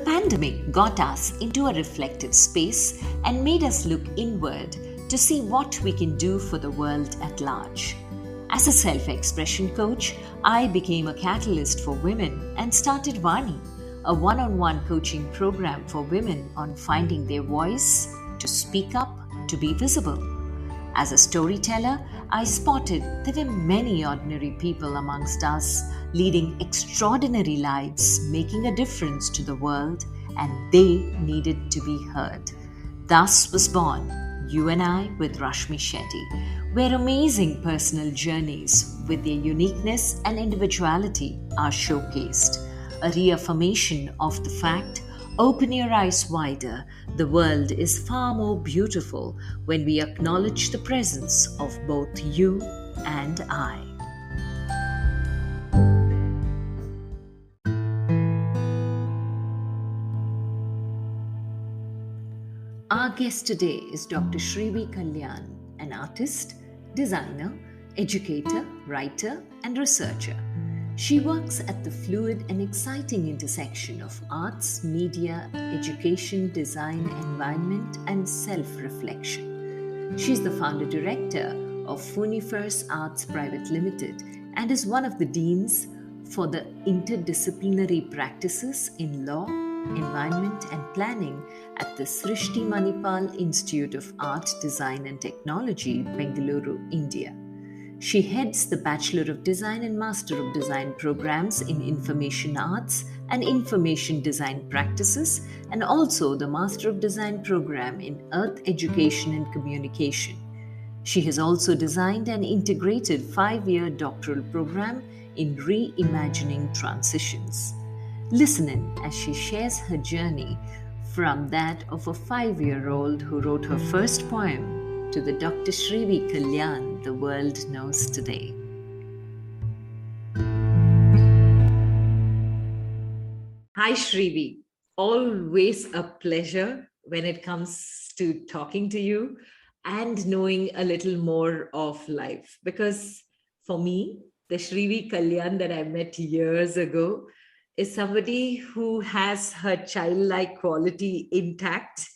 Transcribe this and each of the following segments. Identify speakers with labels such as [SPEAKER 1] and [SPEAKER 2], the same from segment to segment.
[SPEAKER 1] pandemic got us into a reflective space and made us look inward to see what we can do for the world at large. As a self-expression coach, I became a catalyst for women and started Vani, a one-on-one coaching program for women on finding their voice, to speak up, to be visible. As a storyteller, I spotted there were many ordinary people amongst us leading extraordinary lives, making a difference to the world, and they needed to be heard. Thus was born You and I with Rashmi Shetty, where amazing personal journeys with their uniqueness and individuality are showcased. A reaffirmation of the fact, open your eyes wider, the world is far more beautiful when we acknowledge the presence of both you and I. Our guest today is Dr.Srivi Kalyan, an artist, designer, educator, writer, and researcher. She works at the fluid and exciting intersection of arts, media, education, design, environment, and self-reflection. She is the founder-director of Funiverse Arts Private Limited and is one of the deans for the interdisciplinary practices in law, environment, and planning at the Srishti Manipal Institute of Art, Design and Technology, Bengaluru, India. She heads the Bachelor of Design and Master of Design programs in Information Arts and Information Design Practices, and also the Master of Design program in Earth Education and Communication. She has also designed an integrated 5-year doctoral program in Reimagining Transitions. Listen in as she shares her journey from that of a 5-year-old who wrote her first poem to the Dr.Srivi Kalyan the world knows today. Hi Srivi, always a pleasure when it comes to talking to you and knowing a little more of life. Because for me, the Srivi Kalyan that I met years ago is somebody who has her childlike quality intact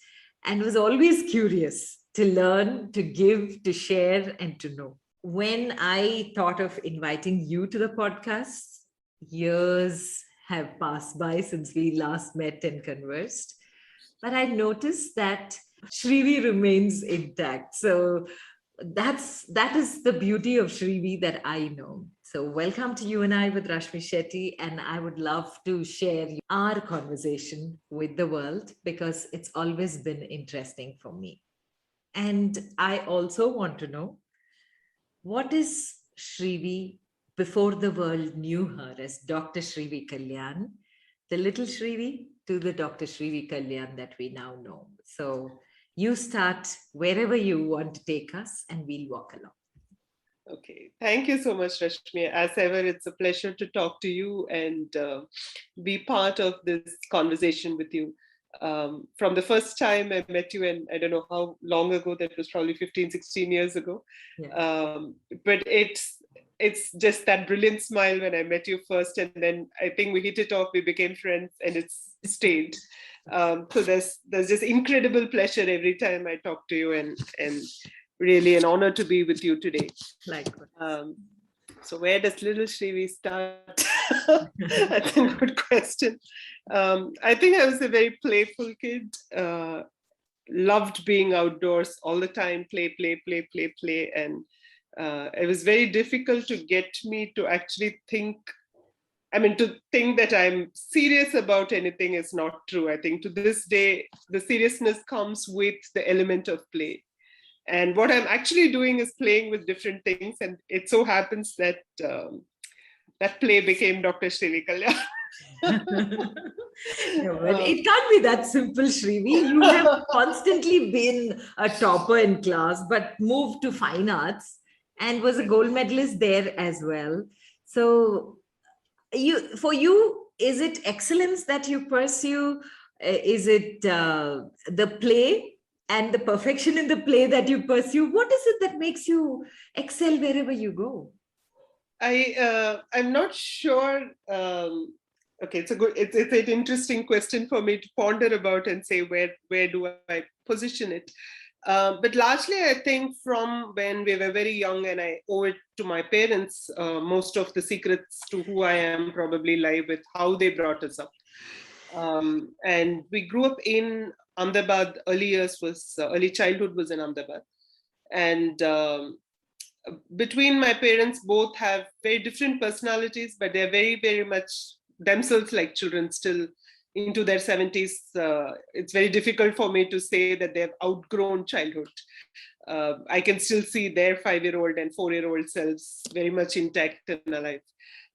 [SPEAKER 1] and was always curious to learn, to give, to share, and to know. When I thought of inviting you to the podcast, years have passed by since we last met and conversed, but I noticed that Srivi remains intact. So that is the beauty of Srivi that I know. So welcome to You and I with Rashmi Shetty, and I would love to share our conversation with the world because it's always been interesting for me. And I also want to know, what is Srivi before the world knew her as Dr. Srivi Kalyan, the little Srivi to the Dr. Srivi Kalyan that we now know. So you start wherever you want to take us and we'll walk along.
[SPEAKER 2] Okay, thank you so much, Rashmi. As ever, it's a pleasure to talk to you and be part of this conversation with you. From the first time I met you, and I don't know how long ago, that was probably 15, 16 years ago. Yeah. But it's just that brilliant smile when I met you first, and then I think we hit it off, we became friends, and it's stayed. So there's just incredible pleasure every time I talk to you, and really an honor to be with you today. Likewise. So where does little Srivi start? That's a good question. I think I was a very playful kid. Loved being outdoors all the time, play. And it was very difficult to get me to actually think. To think that I'm serious about anything is not true. I think to this day, the seriousness comes with the element of play. And what I'm actually doing is playing with different things. And it so happens that that play became Dr. Srivi Kalyan.
[SPEAKER 1] It can't be that simple, Srivi. You have constantly been a topper in class, but moved to fine arts and was a gold medalist there as well. So for you, is it excellence that you pursue? Is it the play and the perfection in the play that you pursue? What is it that makes you excel wherever you go?
[SPEAKER 2] I'm not sure Okay, it's an interesting question for me to ponder about and say where do I position it. But largely, I think from when we were very young, and I owe it to my parents, most of the secrets to who I am probably lie with how they brought us up. And we grew up in Ahmedabad. Early childhood was in Ahmedabad, and between my parents, both have very different personalities, but they're very, very much themselves like children still into their 70s. It's very difficult for me to say that they've outgrown childhood. I can still see their 5-year-old and 4-year-old selves very much intact and alive.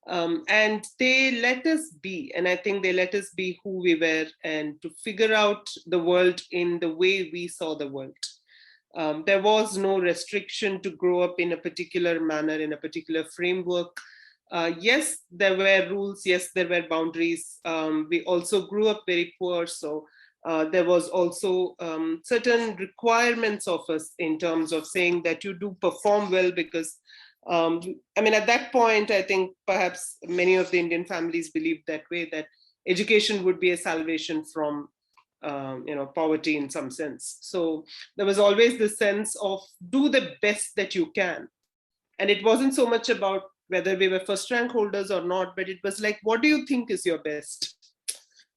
[SPEAKER 2] And they let us be, and I think they let us be who we were and to figure out the world in the way we saw the world. There was no restriction to grow up in a particular manner, in a particular framework. Yes, there were rules. Yes, there were boundaries. We also grew up very poor. So there was also certain requirements of us in terms of saying that you do perform well because, I mean, at that point, I think perhaps many of the Indian families believed that way, that education would be a salvation from poverty in some sense. So there was always the sense of do the best that you can. And it wasn't so much about whether we were first rank holders or not, but it was like, what do you think is your best?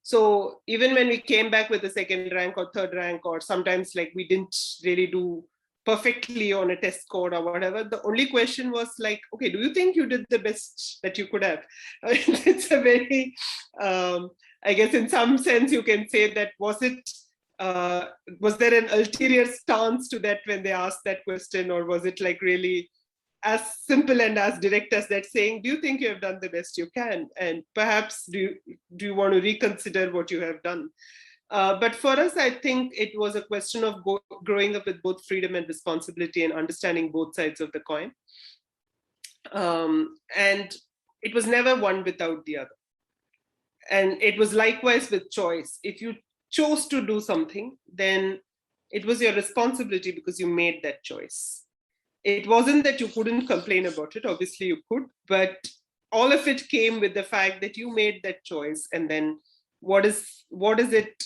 [SPEAKER 2] So even when we came back with a second rank or third rank, or sometimes like we didn't really do perfectly on a test score or whatever, the only question was like, okay, do you think you did the best that you could have? It's a very, I guess in some sense you can say that was there an ulterior stance to that when they asked that question, or was it like really as simple and as direct as that, saying, do you think you have done the best you can? And perhaps do you want to reconsider what you have done? But for us, I think it was a question of growing up with both freedom and responsibility and understanding both sides of the coin. And it was never one without the other. And it was likewise with choice. If you chose to do something, then it was your responsibility because you made that choice. It wasn't that you couldn't complain about it. Obviously you could, but all of it came with the fact that you made that choice. And then what is it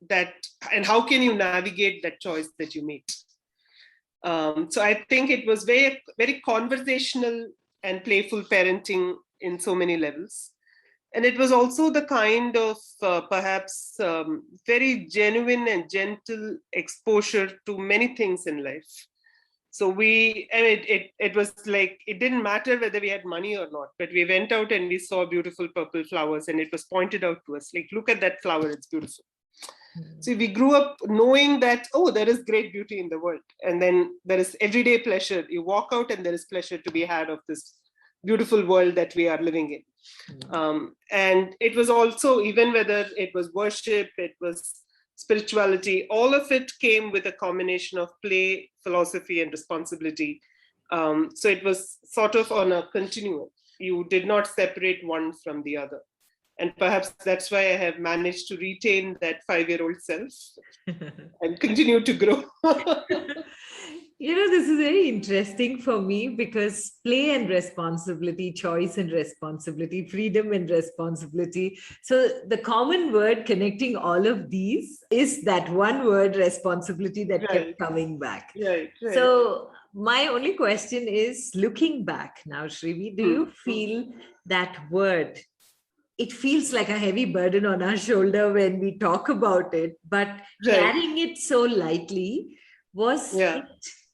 [SPEAKER 2] that, and how can you navigate that choice that you made? So I think it was very, very conversational and playful parenting in so many levels. And it was also the kind of perhaps very genuine and gentle exposure to many things in life. So it was like, it didn't matter whether we had money or not, but we went out and we saw beautiful purple flowers and it was pointed out to us, like, look at that flower, it's beautiful. So we grew up knowing that, oh, there is great beauty in the world. And then there is everyday pleasure. You walk out and there is pleasure to be had of this beautiful world that we are living in. And it was also, even whether it was worship, it was spirituality, all of it came with a combination of play, philosophy, and responsibility. So it was sort of on a continuum. You did not separate one from the other. And perhaps that's why I have managed to retain that 5-year-old self and continue to grow.
[SPEAKER 1] This is very interesting for me because play and responsibility, choice and responsibility, freedom and responsibility. So the common word connecting all of these is that one word, responsibility, that kept coming back.
[SPEAKER 2] Right.
[SPEAKER 1] So my only question is, looking back now, Srivi, do you feel that word, it feels like a heavy burden on our shoulder when we talk about it, but carrying it so lightly, was it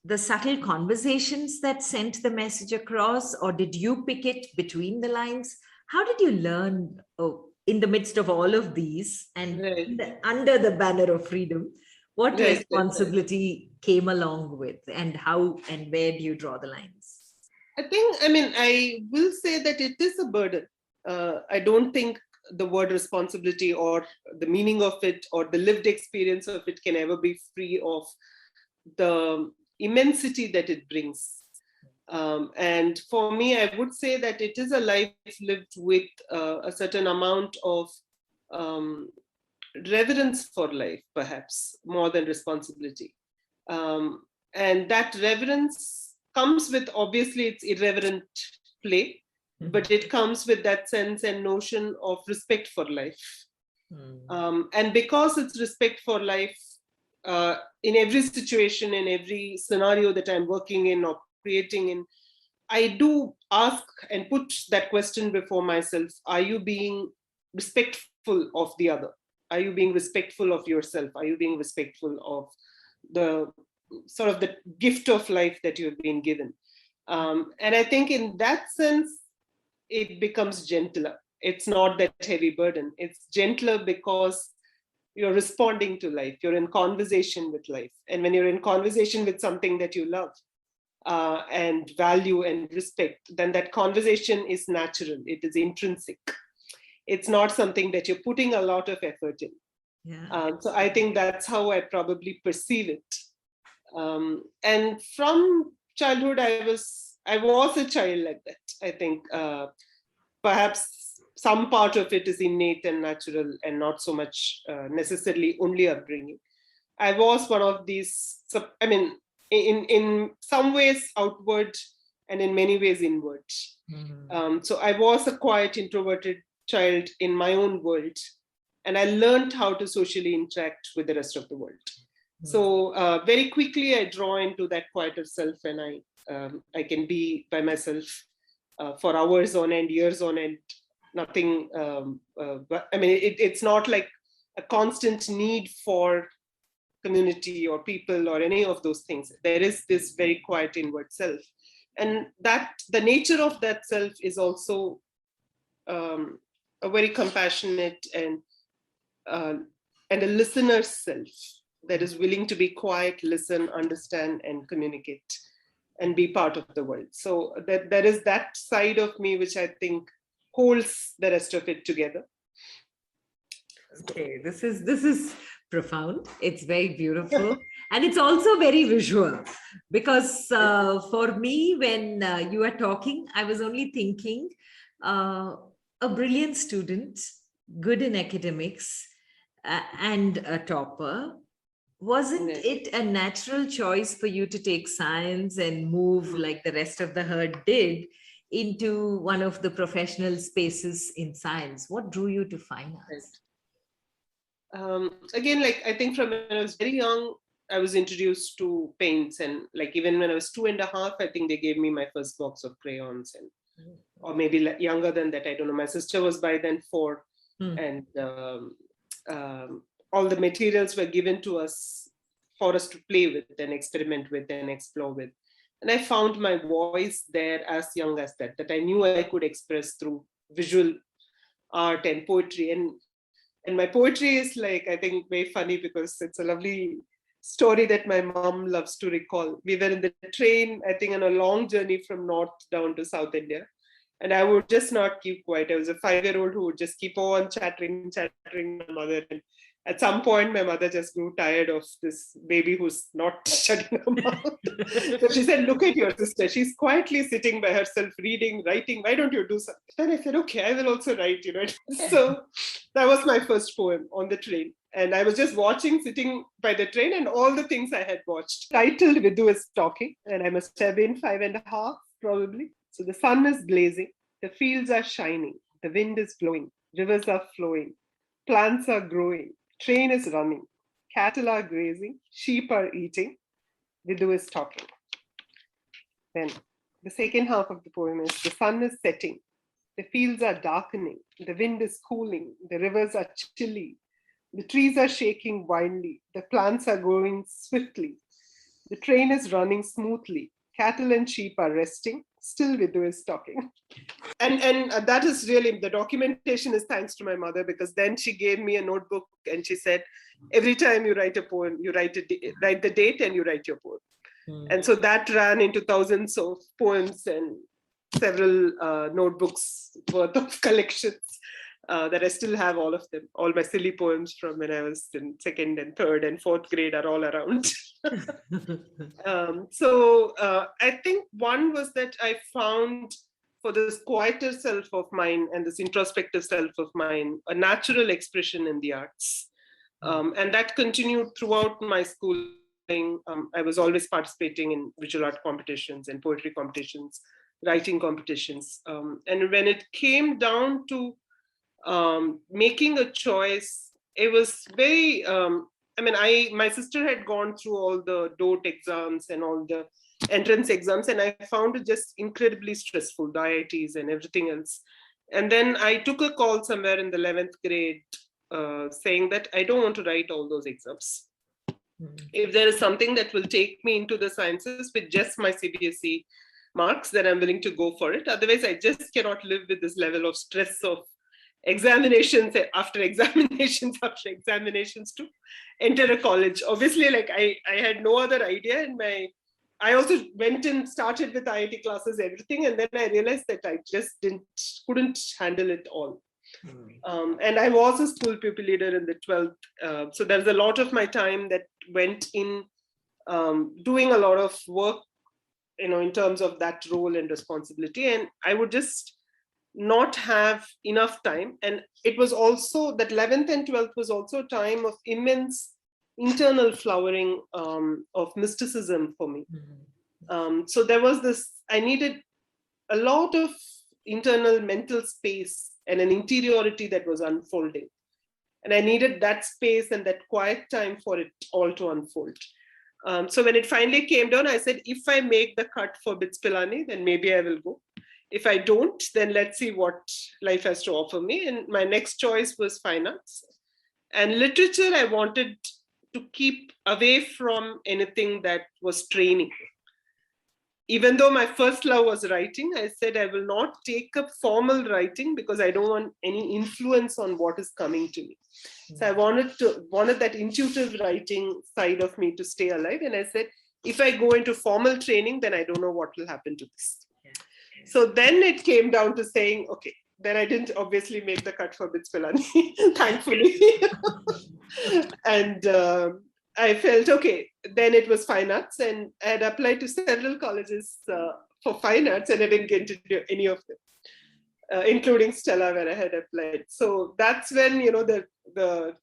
[SPEAKER 1] the subtle conversations that sent the message across, or did you pick it between the lines? How did you learn in the midst of all of these and under the banner of freedom, what responsibility came along with, and how and where do you draw the lines?
[SPEAKER 2] I will say that it is a burden. I don't think the word responsibility or the meaning of it or the lived experience of it can ever be free of the immensity that it brings. And for me, I would say that it is a life lived with a certain amount of reverence for life, perhaps more than responsibility. And that reverence comes with, obviously, it's irreverent play. but it comes with that sense and notion of respect for life. And because it's respect for life, in every situation, in every scenario that I'm working in or creating in, I do ask and put that question before myself: are you being respectful of the other? Are you being respectful of yourself? Are you being respectful of the sort of the gift of life that you've been given? And I think in that sense, it becomes gentler. It's not that heavy burden. It's gentler because you're responding to life. You're in conversation with life. And when you're in conversation with something that you love, and value and respect, then that conversation is natural. It is intrinsic. It's not something that you're putting a lot of effort in. So I think that's how I probably perceive it. And from childhood, I was a child like that. I think perhaps some part of it is innate and natural, and not so much necessarily only upbringing. I was one of these. I mean, in some ways outward, and in many ways inward. So I was a quiet, introverted child in my own world, and I learned how to socially interact with the rest of the world. So very quickly I draw into that quieter self, and I can be by myself for hours on end, years on end. Nothing. But I mean, it's not like a constant need for community or people or any of those things. There is this very quiet inward self, and that the nature of that self is also a very compassionate and a listener self that is willing to be quiet, listen, understand, and communicate, and be part of the world. So there is that side of me which I think holds the rest of it together.
[SPEAKER 1] Okay, this is profound. It's very beautiful, and it's also very visual, because for me, when you are talking, I was only thinking a brilliant student, good in academics, and a topper. Wasn't it a natural choice for you to take science and move, like the rest of the herd did, into one of the professional spaces in science? What drew you to fine arts?
[SPEAKER 2] Again, like I think from when I was very young, I was introduced to paints, and like even when I was 2.5, I think they gave me my first box of crayons, and or maybe younger than that, I don't know. My sister was by then 4, and all the materials were given to us for us to play with and experiment with and explore with. And I found my voice there as young as that I knew I could express through visual art and poetry. And my poetry is like, I think, very funny because it's a lovely story that my mom loves to recall. We were in the train, I think, on a long journey from North down to South India. And I would just not keep quiet. I was a 5-year-old who would just keep on chattering my mother. And at some point, my mother just grew tired of this baby who's not shutting her mouth. So she said, look at your sister. She's quietly sitting by herself, reading, writing. Why don't you do something? Then I said, okay, I will also write, So that was my first poem on the train. And I was just watching, sitting by the train, and all the things I had watched. Titled Vidhu is Talking, and I must have been 5.5, probably. So the sun is blazing, the fields are shining, the wind is blowing, rivers are flowing, plants are growing, train is running, cattle are grazing, sheep are eating, Vidhu is talking. Then the second half of the poem is: the sun is setting, the fields are darkening, the wind is cooling, the rivers are chilly, the trees are shaking wildly, the plants are growing swiftly, the train is running smoothly, cattle and sheep are resting, still Vidhu is talking. And that is really, the documentation is thanks to my mother, because then she gave me a notebook and she said, every time you write a poem, you write the date and you write your poem. And so that ran into thousands of poems and several notebooks worth of collections that I still have, all of them. All my silly poems from when I was in 2nd and 3rd and 4th grade are all around. So I think one was that I found, for this quieter self of mine and this introspective self of mine, a natural expression in the arts. And that continued throughout my schooling. I was always participating in visual art competitions and poetry competitions. writing competitions. And when it came down to making a choice, it was very, my sister had gone through all the DOT exams and all the entrance exams, and I found it just incredibly stressful, the IITs and everything else. And then I took a call somewhere in the 11th grade saying that I don't want to write all those exams. If there is something that will take me into the sciences with just my CBSE marks, then I'm willing to go for it. Otherwise, I just cannot live with this level of stress of examinations after examinations after examinations to enter a college. Obviously, like I had no other idea in my. I also went and started with IIT classes, everything, and then I realized that I just couldn't handle it all. And I was a school pupil leader in the 12th. So there's a lot of my time that went in doing a lot of work, in terms of that role and responsibility. And I would just not have enough time. And it was also that 11th and 12th was also a time of immense internal flowering of mysticism for me. So there was this, I needed a lot of internal mental space and an interiority that was unfolding. And I needed that space and that quiet time for it all to unfold. So when it finally came down, I said, if I make the cut for BITS Pilani, then maybe I will go. If I don't, then let's see what life has to offer me. And my next choice was fine arts. And literature, I wanted to keep away from anything that was training. Even though my first love was writing, I said I will not take up formal writing because I don't want any influence on what is coming to me. So I wanted that intuitive writing side of me to stay alive. And I said, if I go into formal training, then I don't know what will happen to this. So then it came down to saying, okay, then I didn't obviously make the cut for BITS Pilani, thankfully. And I felt, okay, then it was fine arts, and I had applied to several colleges for fine arts, and I didn't get into any of them, including Stella, where I had applied. So that's when, the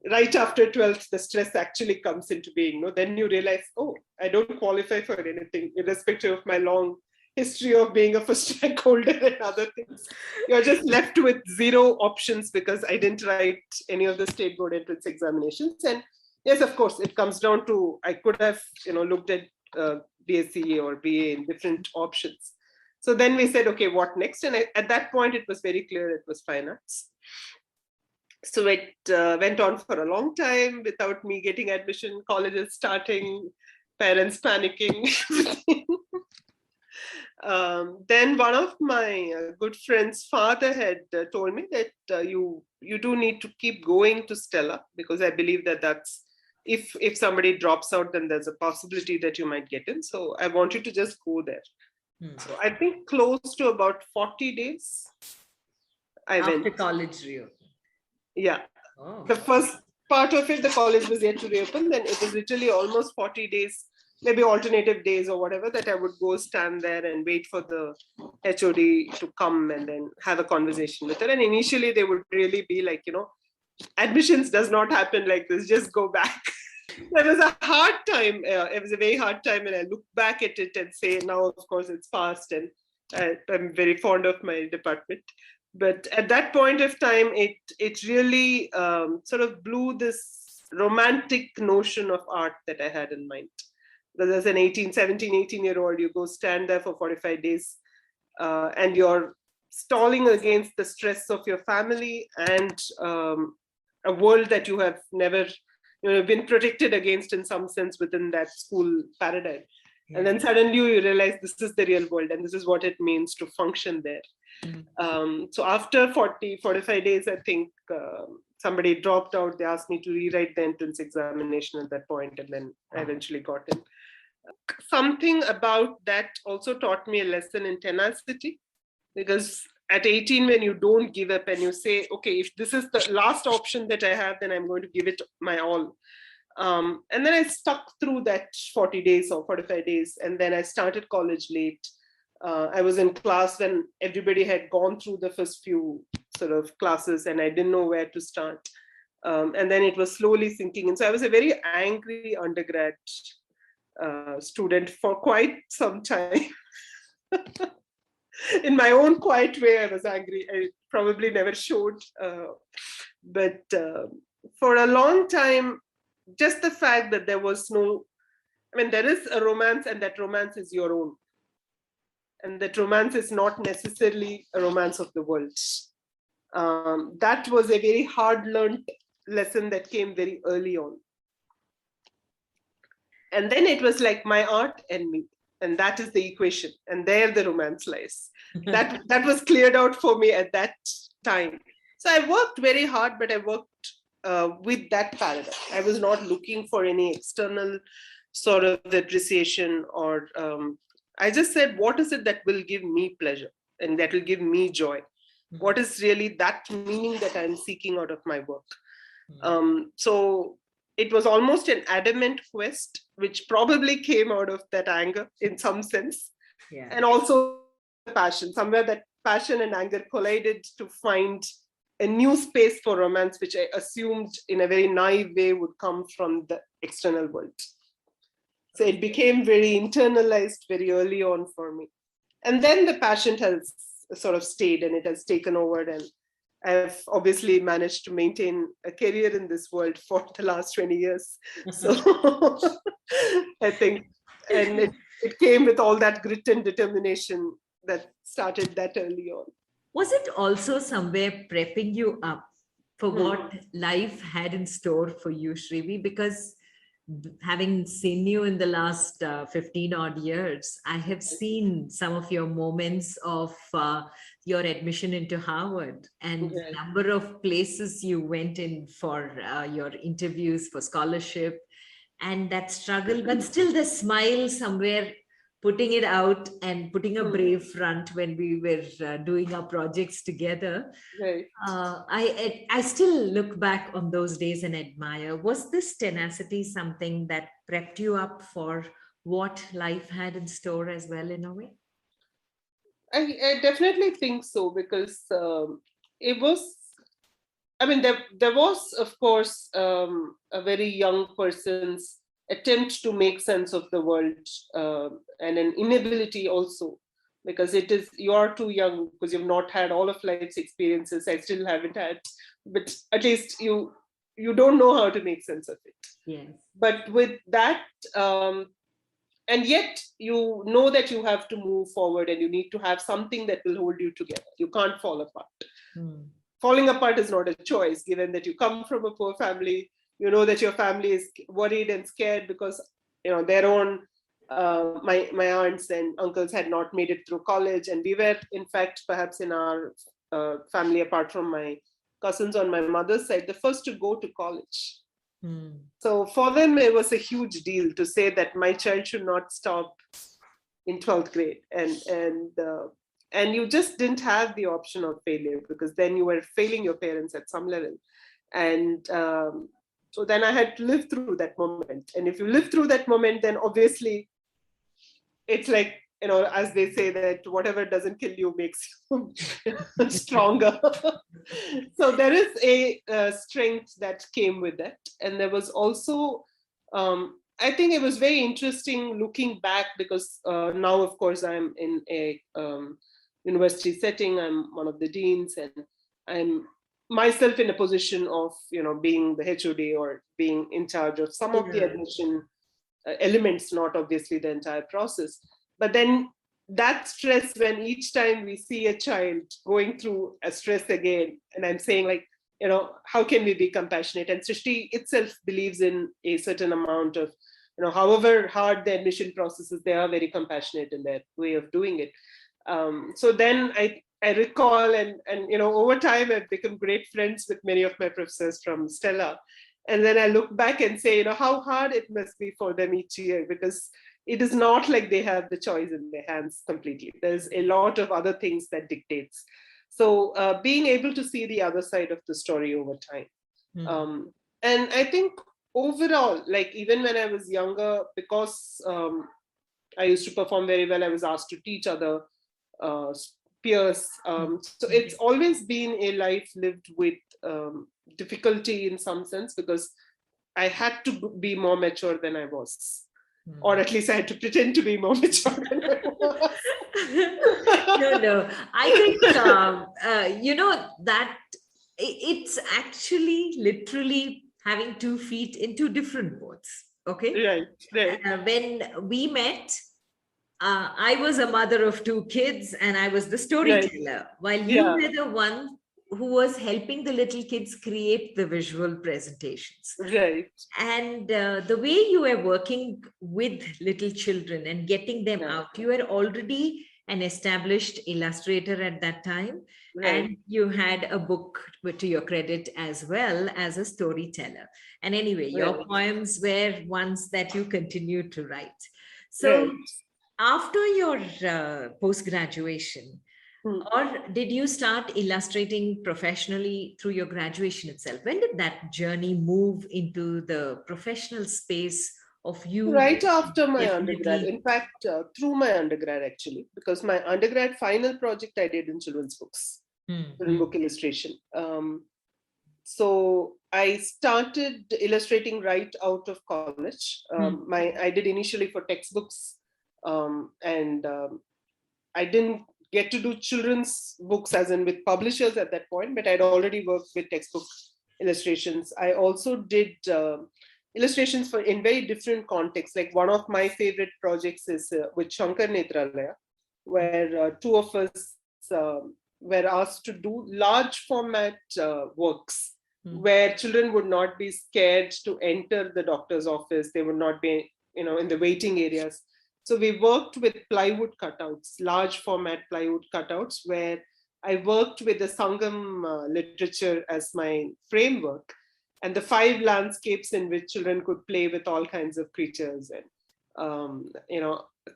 [SPEAKER 2] right after 12th, the stress actually comes into being. Then you realize, oh, I don't qualify for anything, irrespective of my long history of being a first rank holder and other things. You're just left with zero options because I didn't write any of the state board entrance examinations. And yes, of course, it comes down to, I could have, looked at BSc or BA in different options. So then we said, okay, what next? And at that point, it was very clear it was fine arts. So it went on for a long time without me getting admission, colleges starting, parents panicking. Then one of my good friends' father had told me that you do need to keep going to Stella, because I believe that that's, if somebody drops out, then there's a possibility that you might get in. So I want you to just go there. So I think close to about 40 days I went.
[SPEAKER 1] After college reopened.
[SPEAKER 2] Yeah. Oh. The first part of it, the college was yet to reopen. Then it was literally almost 40 days, maybe alternative days or whatever, that I would go stand there and wait for the HOD to come and then have a conversation with her. And initially they would really be like, admissions does not happen like this, just go back. That was a hard time. It was a very hard time. And I look back at it and say, now, of course, it's past. And I'm very fond of my department. But at that point of time, it really sort of blew this romantic notion of art that I had in mind. As an 18-year-old, you go stand there for 45 days and you're stalling against the stress of your family and a world that you have never been protected against in some sense within that school paradigm. Yeah. And then suddenly you realize this is the real world and this is what it means to function there. Mm-hmm. So after 45 days, I think somebody dropped out. They asked me to rewrite the entrance examination at that point, and then I eventually got in. Something about that also taught me a lesson in tenacity, because at 18, when you don't give up and you say, okay, if this is the last option that I have, then I'm going to give it my all. And then I stuck through that 40 days or 45 days, and then I started college late. I was in class when everybody had gone through the first few sort of classes and I didn't know where to start. And then it was slowly sinking in. So I was a very angry undergrad student for quite some time. In my own quiet way, I was angry. I probably never showed. But for a long time, just the fact that there was no, I mean, there is a romance, and that romance is your own. And that romance is not necessarily a romance of the world. That was a very hard learned lesson that came very early on. And then it was like my art and me. And that is the equation. And there the romance lies. That was cleared out for me at that time. So I worked very hard, but I worked with that paradigm. I was not looking for any external sort of appreciation, or I just said, what is it that will give me pleasure and that will give me joy? What is really that meaning that I'm seeking out of my work? So it was almost an adamant quest, which probably came out of that anger in some sense. Yeah. And also the passion, somewhere that passion and anger collided to find a new space for romance, which I assumed in a very naive way would come from the external world. So it became very internalized very early on for me. And then the passion has sort of stayed, and it has taken over, and I've obviously managed to maintain a career in this world for the last 20 years. So I think, and it came with all that grit and determination that started that early on.
[SPEAKER 1] Was it also somewhere prepping you up for what life had in store for you, Srivi? Because having seen you in the last 15 odd years, I have seen some of your moments of your admission into Harvard and the number of places you went in for your interviews for scholarship, and that struggle, but still the smile somewhere, putting it out and putting a brave front when we were doing our projects together.
[SPEAKER 2] Right.
[SPEAKER 1] I still look back on those days and admire. Was this tenacity something that prepped you up for what life had in store as well, in a way?
[SPEAKER 2] I definitely think so, because it was, I mean, there was, of course, a very young person's attempt to make sense of the world, and an inability also, because it is, you are too young, because you've not had all of life's experiences. I still haven't had, but at least you don't know how to make sense of it.
[SPEAKER 1] Yes.
[SPEAKER 2] But with that, and yet you know that you have to move forward, and you need to have something that will hold you together. You can't fall apart. Falling apart is not a choice, given that you come from a poor family. You know that your family is worried and scared because, you know, their own, my aunts and uncles had not made it through college. And we were, in fact, perhaps in our family, apart from my cousins on my mother's side, the first to go to college. So for them, it was a huge deal to say that my child should not stop in 12th grade. And you just didn't have the option of failure, because then you were failing your parents at some level. And so then I had to live through that moment. And if you live through that moment, then obviously it's like, you know, as they say, that whatever doesn't kill you makes you stronger. So there is a strength that came with that. And there was also, I think it was very interesting looking back, because now, of course, I'm in a university setting. I'm one of the deans, and I'm myself in a position of, you know, being the HOD or being in charge of some of the admission elements, not obviously the entire process. But then that stress, when each time we see a child going through a stress again, and I'm saying, like, you know, how can we be compassionate? And Srishti itself believes in a certain amount of, you know, however hard the admission processes, they are very compassionate in their way of doing it. So then I recall, and you know, over time I've become great friends with many of my professors from Stella. And then I look back and say, you know, how hard it must be for them each year, because it is not like they have the choice in their hands completely. There's a lot of other things that dictates. So being able to see the other side of the story over time. And I think overall, like, even when I was younger, because I used to perform very well, I was asked to teach other peers. So it's always been a life lived with difficulty in some sense, because I had to be more mature than I was. or at least I had to pretend to be more mature than I was.
[SPEAKER 1] No. I think, that it's actually literally having 2 feet in two different boats. Okay.
[SPEAKER 2] Right.
[SPEAKER 1] When we met, I was a mother of 2 kids and I was the
[SPEAKER 2] Right.
[SPEAKER 1] storyteller, while you
[SPEAKER 2] Yeah.
[SPEAKER 1] were the one who was helping the little kids create the visual presentations.
[SPEAKER 2] Right.
[SPEAKER 1] And the way you were working with little children and getting them
[SPEAKER 2] Yeah.
[SPEAKER 1] out, you were already an established illustrator at that time.
[SPEAKER 2] Right.
[SPEAKER 1] And you had a book to your credit as well as a storyteller. And anyway, your
[SPEAKER 2] Right.
[SPEAKER 1] poems were ones that you continued to write. So,
[SPEAKER 2] Right.
[SPEAKER 1] after your post graduation,
[SPEAKER 2] Hmm.
[SPEAKER 1] or did you start illustrating professionally through your graduation itself? When did that journey move into the professional space of you?
[SPEAKER 2] Right after my undergrad,
[SPEAKER 1] Definitely.
[SPEAKER 2] in fact, through my undergrad actually, because my undergrad final project I did in children's books, children's
[SPEAKER 1] Mm-hmm.
[SPEAKER 2] book illustration. So I started illustrating right out of college. I did initially for textbooks, and I didn't get to do children's books as in with publishers at that point, but I'd already worked with textbook illustrations. I also did illustrations for in very different contexts. Like one of my favorite projects is with Shankar Netralaya, where two of us were asked to do large format works where children would not be scared to enter the doctor's office. They would not be, in the waiting areas. So we worked with plywood cutouts, large format plywood cutouts, where I worked with the Sangam literature as my framework, and the 5 landscapes in which children could play with all kinds of creatures. And,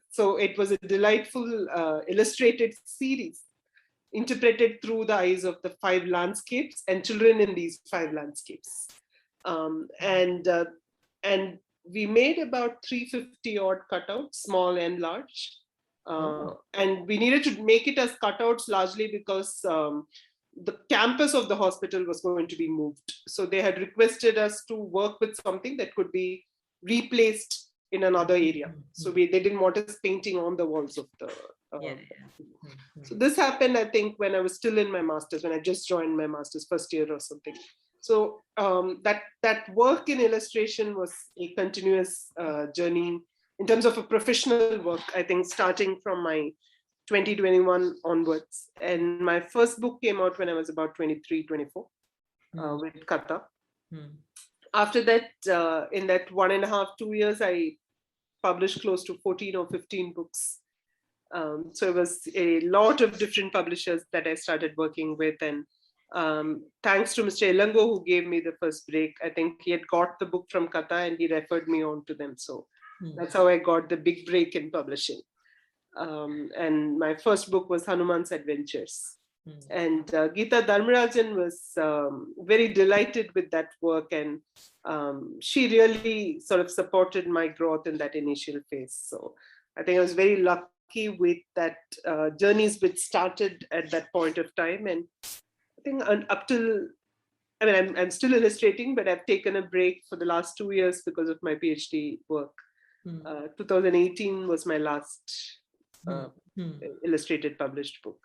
[SPEAKER 2] so it was a delightful illustrated series interpreted through the eyes of the 5 landscapes and children in these 5 landscapes. And we made about 350 odd cutouts, small and large. And we needed to make it as cutouts largely because the campus of the hospital was going to be moved. So they had requested us to work with something that could be replaced in another area. So they didn't want us painting on the walls of the. So this happened, I think, when I was still in my master's, when I just joined my master's first year or something. So that work in illustration was a continuous journey in terms of a professional work, I think, starting from my 2021 onwards. And my first book came out when I was about 23, 24 with Katha. After that, in that 1.5, 2 years, I published close to 14 or 15 books. So it was a lot of different publishers that I started working with. And thanks to Mr. Elango, who gave me the first break. I think he had got the book from Katha and he referred me on to them. So that's how I got the big break in publishing. And my first book was Hanuman's Adventures. And Geeta Dharmarajan was very delighted with that work, and she really sort of supported my growth in that initial phase. So I think I was very lucky with that journeys which started at that point of time. And I think up till, I'm still illustrating, but I've taken a break for the last 2 years because of my PhD work. 2018 was my last illustrated published book.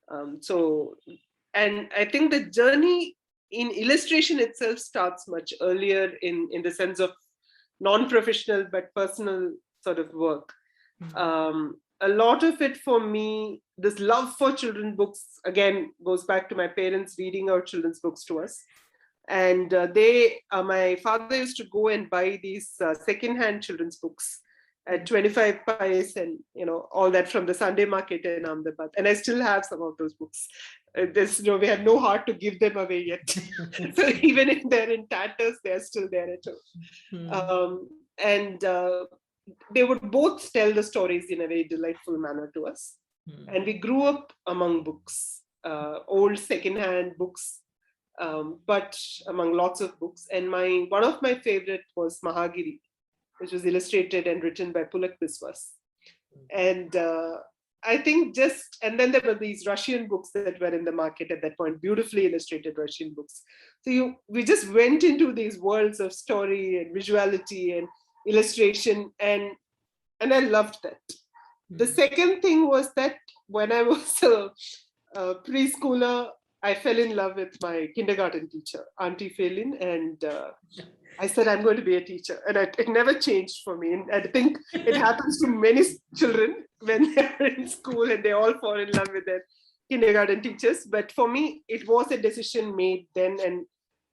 [SPEAKER 2] And I think the journey in illustration itself starts much earlier in the sense of non-professional but personal sort of work. A lot of it for me, this love for children's books, again, goes back to my parents reading our children's books to us. And my father used to go and buy these second-hand children's books at 25 pies and all that from the Sunday market in Ahmedabad. And I still have some of those books. We have no heart to give them away yet. So even if they're in tatters, they're still there at home. And they would both tell the stories in a very delightful manner to us. And we grew up among books, old second-hand books, but among lots of books. And one of my favorite was Mahagiri, which was illustrated and written by Pulak Biswas. And I think and then there were these Russian books that were in the market at that point, beautifully illustrated Russian books. So we just went into these worlds of story and visuality, and illustration, and I loved that. The second thing was that when I was a preschooler, I fell in love with my kindergarten teacher, Auntie Phelan, and I said, I'm going to be a teacher. And it never changed for me. And I think it happens to many children when they're in school and they all fall in love with their kindergarten teachers. But for me, it was a decision made then. And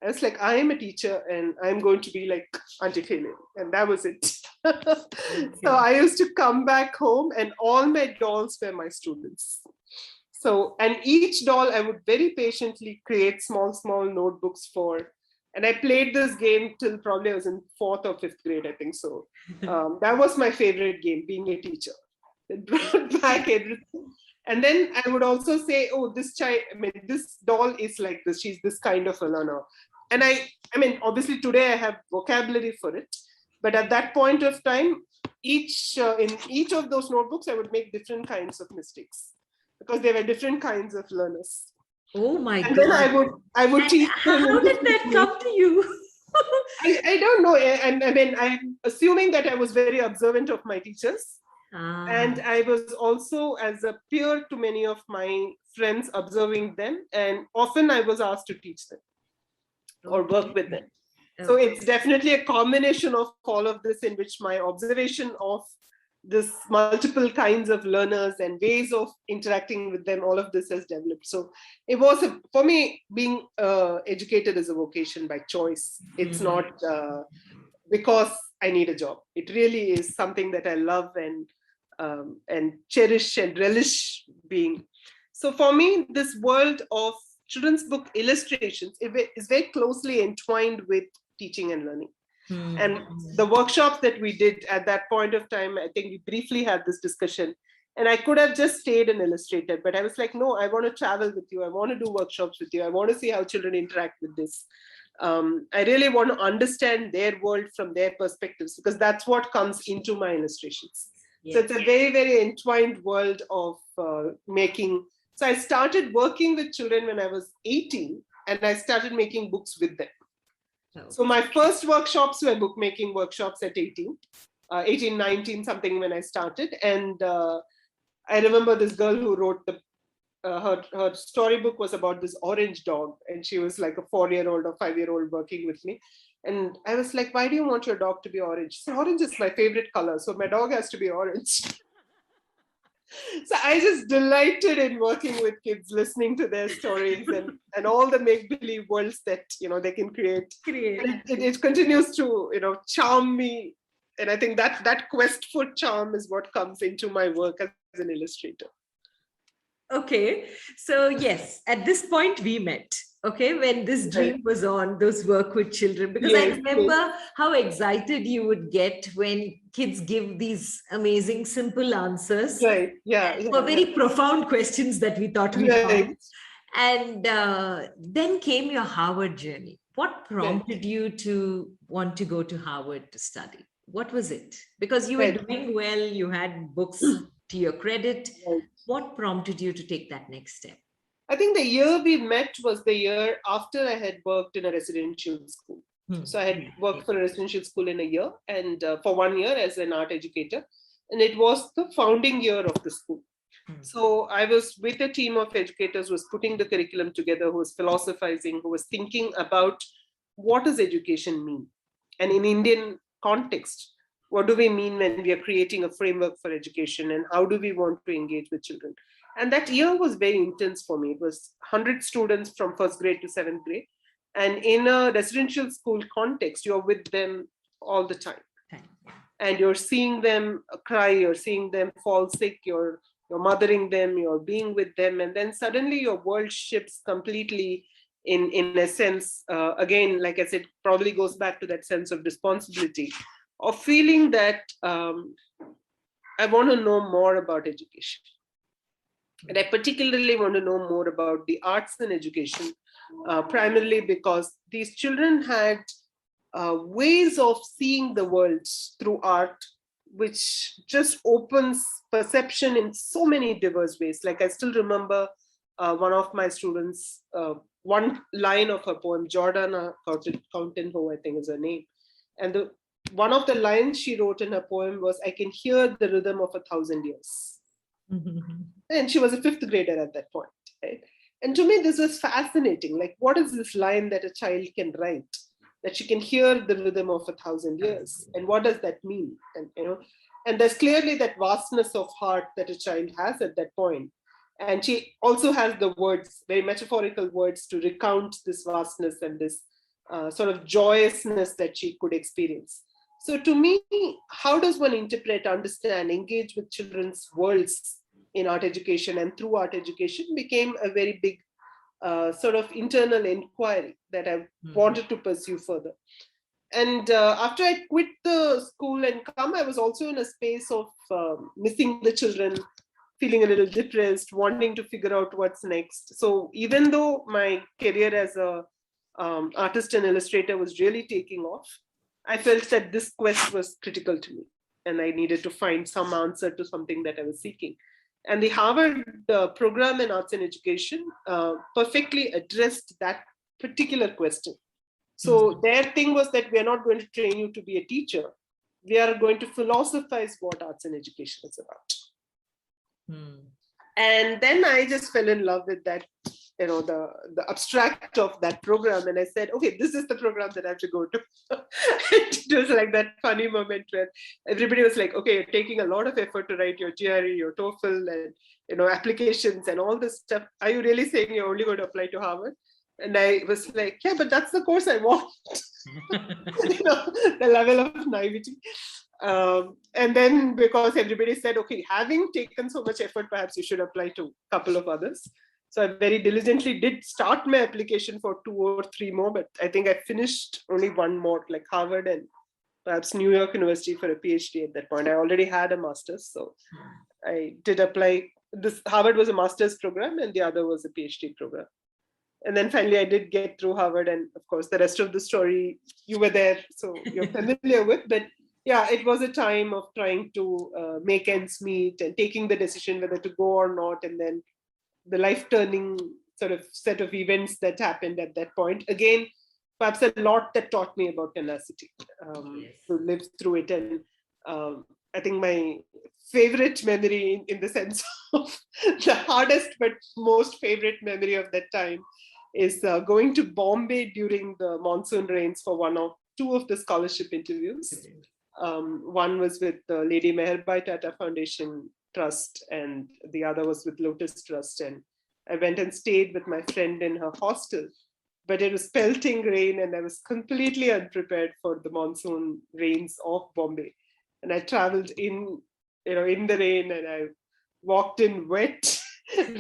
[SPEAKER 2] I was like, I am a teacher and I'm going to be like Auntie Phelan. And that was it. So I used to come back home and all my dolls were my students. So, and each doll I would very patiently create small notebooks for. And I played this game till probably I was in 4th or 5th grade, I think so. That was my favorite game, being a teacher. It brought back everything. And then I would also say, oh, this child, I mean, this doll is like this. She's this kind of a learner. And I mean, obviously today I have vocabulary for it. But at that point of time, in each of those notebooks, I would make different kinds of mistakes because they were different kinds of learners.
[SPEAKER 1] Oh my
[SPEAKER 2] and
[SPEAKER 1] God.
[SPEAKER 2] Then I would teach them.
[SPEAKER 1] How did that come to you?
[SPEAKER 2] I don't know. And I mean, I'm assuming that I was very observant of my teachers. And I was also, as a peer to many of my friends, observing them. And often I was asked to teach them or work with them. So it's definitely a combination of all of this, in which my observation of this multiple kinds of learners and ways of interacting with them, all of this has developed. So it was, for me, being educated is a vocation by choice. It's not because I need a job. It really is something that I love and cherish and relish being. So for me, this world of children's book illustrations is very closely entwined with teaching and learning. And the workshops that we did at that point of time, I think we briefly had this discussion, and I could have just stayed an illustrator, but I was like, no, I want to travel with you. I want to do workshops with you. I want to see how children interact with this. I really want to understand their world from their perspectives, because that's what comes into my illustrations. Yes. So it's a very, very entwined world of making. So I started working with children when I was 18, and I started making books with them. So my first workshops were bookmaking workshops at 18, 19, something when I started. And I remember this girl who wrote her storybook was about this orange dog. And she was like a 4-year-old or 5-year-old working with me. And I was like, why do you want your dog to be orange? She said, orange is my favorite color, so my dog has to be orange. So I just delighted in working with kids, listening to their stories and all the make-believe worlds that, they can create. And it continues to, charm me. And I think that quest for charm is what comes into my work as an illustrator.
[SPEAKER 1] Okay. So yes, at this point we met. Okay, when this dream was on, those work with children, because I remember how excited you would get when kids give these amazing, simple answers for very profound questions that we thought we found. And then came your Harvard journey. What prompted you to want to go to Harvard to study? What was it? Because you were doing well, you had books to your credit. What prompted you to take that next step?
[SPEAKER 2] I think the year we met was the year after I had worked in a residential school. So I had worked for a residential school in a year, and for 1 year as an art educator. And it was the founding year of the school. So I was with a team of educators who was putting the curriculum together, who was philosophizing, who was thinking about what does education mean? And in Indian context, what do we mean when we are creating a framework for education, and how do we want to engage with children? And that year was very intense for me. It was 100 students from 1st grade to 7th grade. And in a residential school context, you're with them all the time. And you're seeing them cry, you're seeing them fall sick, you're mothering them, you're being with them. And then suddenly your world shifts completely in a sense, again, like I said, probably goes back to that sense of responsibility, of feeling that I want to know more about education. And I particularly want to know more about the arts and education, primarily because these children had ways of seeing the world through art, which just opens perception in so many diverse ways. Like I still remember one of my students, one line of her poem, Jordana Coughton, who I think is her name. And one of the lines she wrote in her poem was, "I can hear the rhythm of 1,000 years." And she was a fifth grader at that point, right? And to me, this was fascinating. Like, what is this line that a child can write? That she can hear the rhythm of 1,000 years. And what does that mean? And, and there's clearly that vastness of heart that a child has at that point. And she also has the words, very metaphorical words, to recount this vastness and this sort of joyousness that she could experience. So to me, how does one interpret, understand, engage with children's worlds in art education and through art education became a very big sort of internal inquiry that I wanted to pursue further. And after I quit the school and come, I was also in a space of missing the children, feeling a little depressed, wanting to figure out what's next. So even though my career as a artist and illustrator was really taking off, I felt that this quest was critical to me, and I needed to find some answer to something that I was seeking. And the Harvard program in arts and education perfectly addressed that particular question. So their thing was that we are not going to train you to be a teacher. We are going to philosophize what arts and education is about. And then I just fell in love with that, the abstract of that program. And I said, okay, this is the program that I have to go to. It was like that funny moment where everybody was like, okay, you're taking a lot of effort to write your GRE, your TOEFL, and applications and all this stuff. Are you really saying you're only going to apply to Harvard? And I was like, yeah, but that's the course I want. The level of naivety. And then because everybody said, okay, having taken so much effort, perhaps you should apply to a couple of others. So I very diligently did start my application for 2 or 3 more, but I think I finished only one more, like Harvard and perhaps New York University for a PhD at that point. I already had a master's, so I did apply. This Harvard was a master's program and the other was a PhD program. And then finally I did get through Harvard, and of course the rest of the story you were there, so you're familiar with. But yeah, it was a time of trying to make ends meet and taking the decision whether to go or not, and then the life-turning sort of set of events that happened at that point. Again, perhaps a lot that taught me about tenacity, to live through it. And I think my favorite memory, in the sense of the hardest but most favorite memory of that time, is going to Bombay during the monsoon rains for 2 of the scholarship interviews. One was with the Lady Meherbai Tata Foundation Trust, and the other was with Lotus Trust. And I went and stayed with my friend in her hostel, but it was pelting rain and I was completely unprepared for the monsoon rains of Bombay. And I traveled in the rain, and I walked in wet,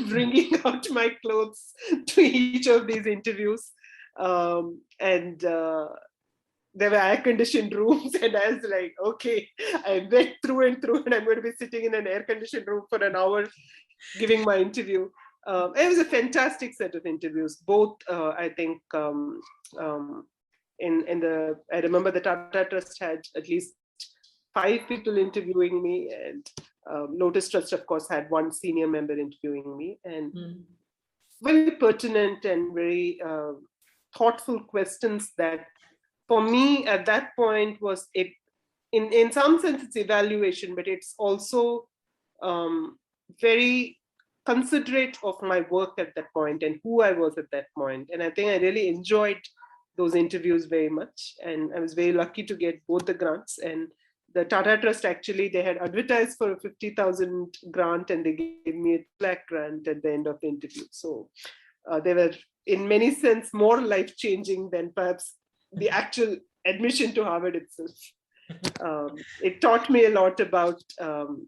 [SPEAKER 2] bringing out my clothes to each of these interviews. There were air-conditioned rooms, and I was like, okay, I went through and through, and I'm going to be sitting in an air-conditioned room for an hour giving my interview. It was a fantastic set of interviews, both, I think, I remember the Tata Trust had at least 5 people interviewing me, and Lotus Trust, of course, had 1 senior member interviewing me, and very pertinent and very thoughtful questions that, for me at that point, was it. In some sense, it's evaluation, but it's also very considerate of my work at that point and who I was at that point. And I think I really enjoyed those interviews very much, and I was very lucky to get both the grants. And the Tata Trust, actually, they had advertised for a 50,000 grant, and they gave me a 2 lakh grant at the end of the interview. So they were, in many sense, more life-changing than perhaps the actual admission to Harvard itself. It taught me a lot about, and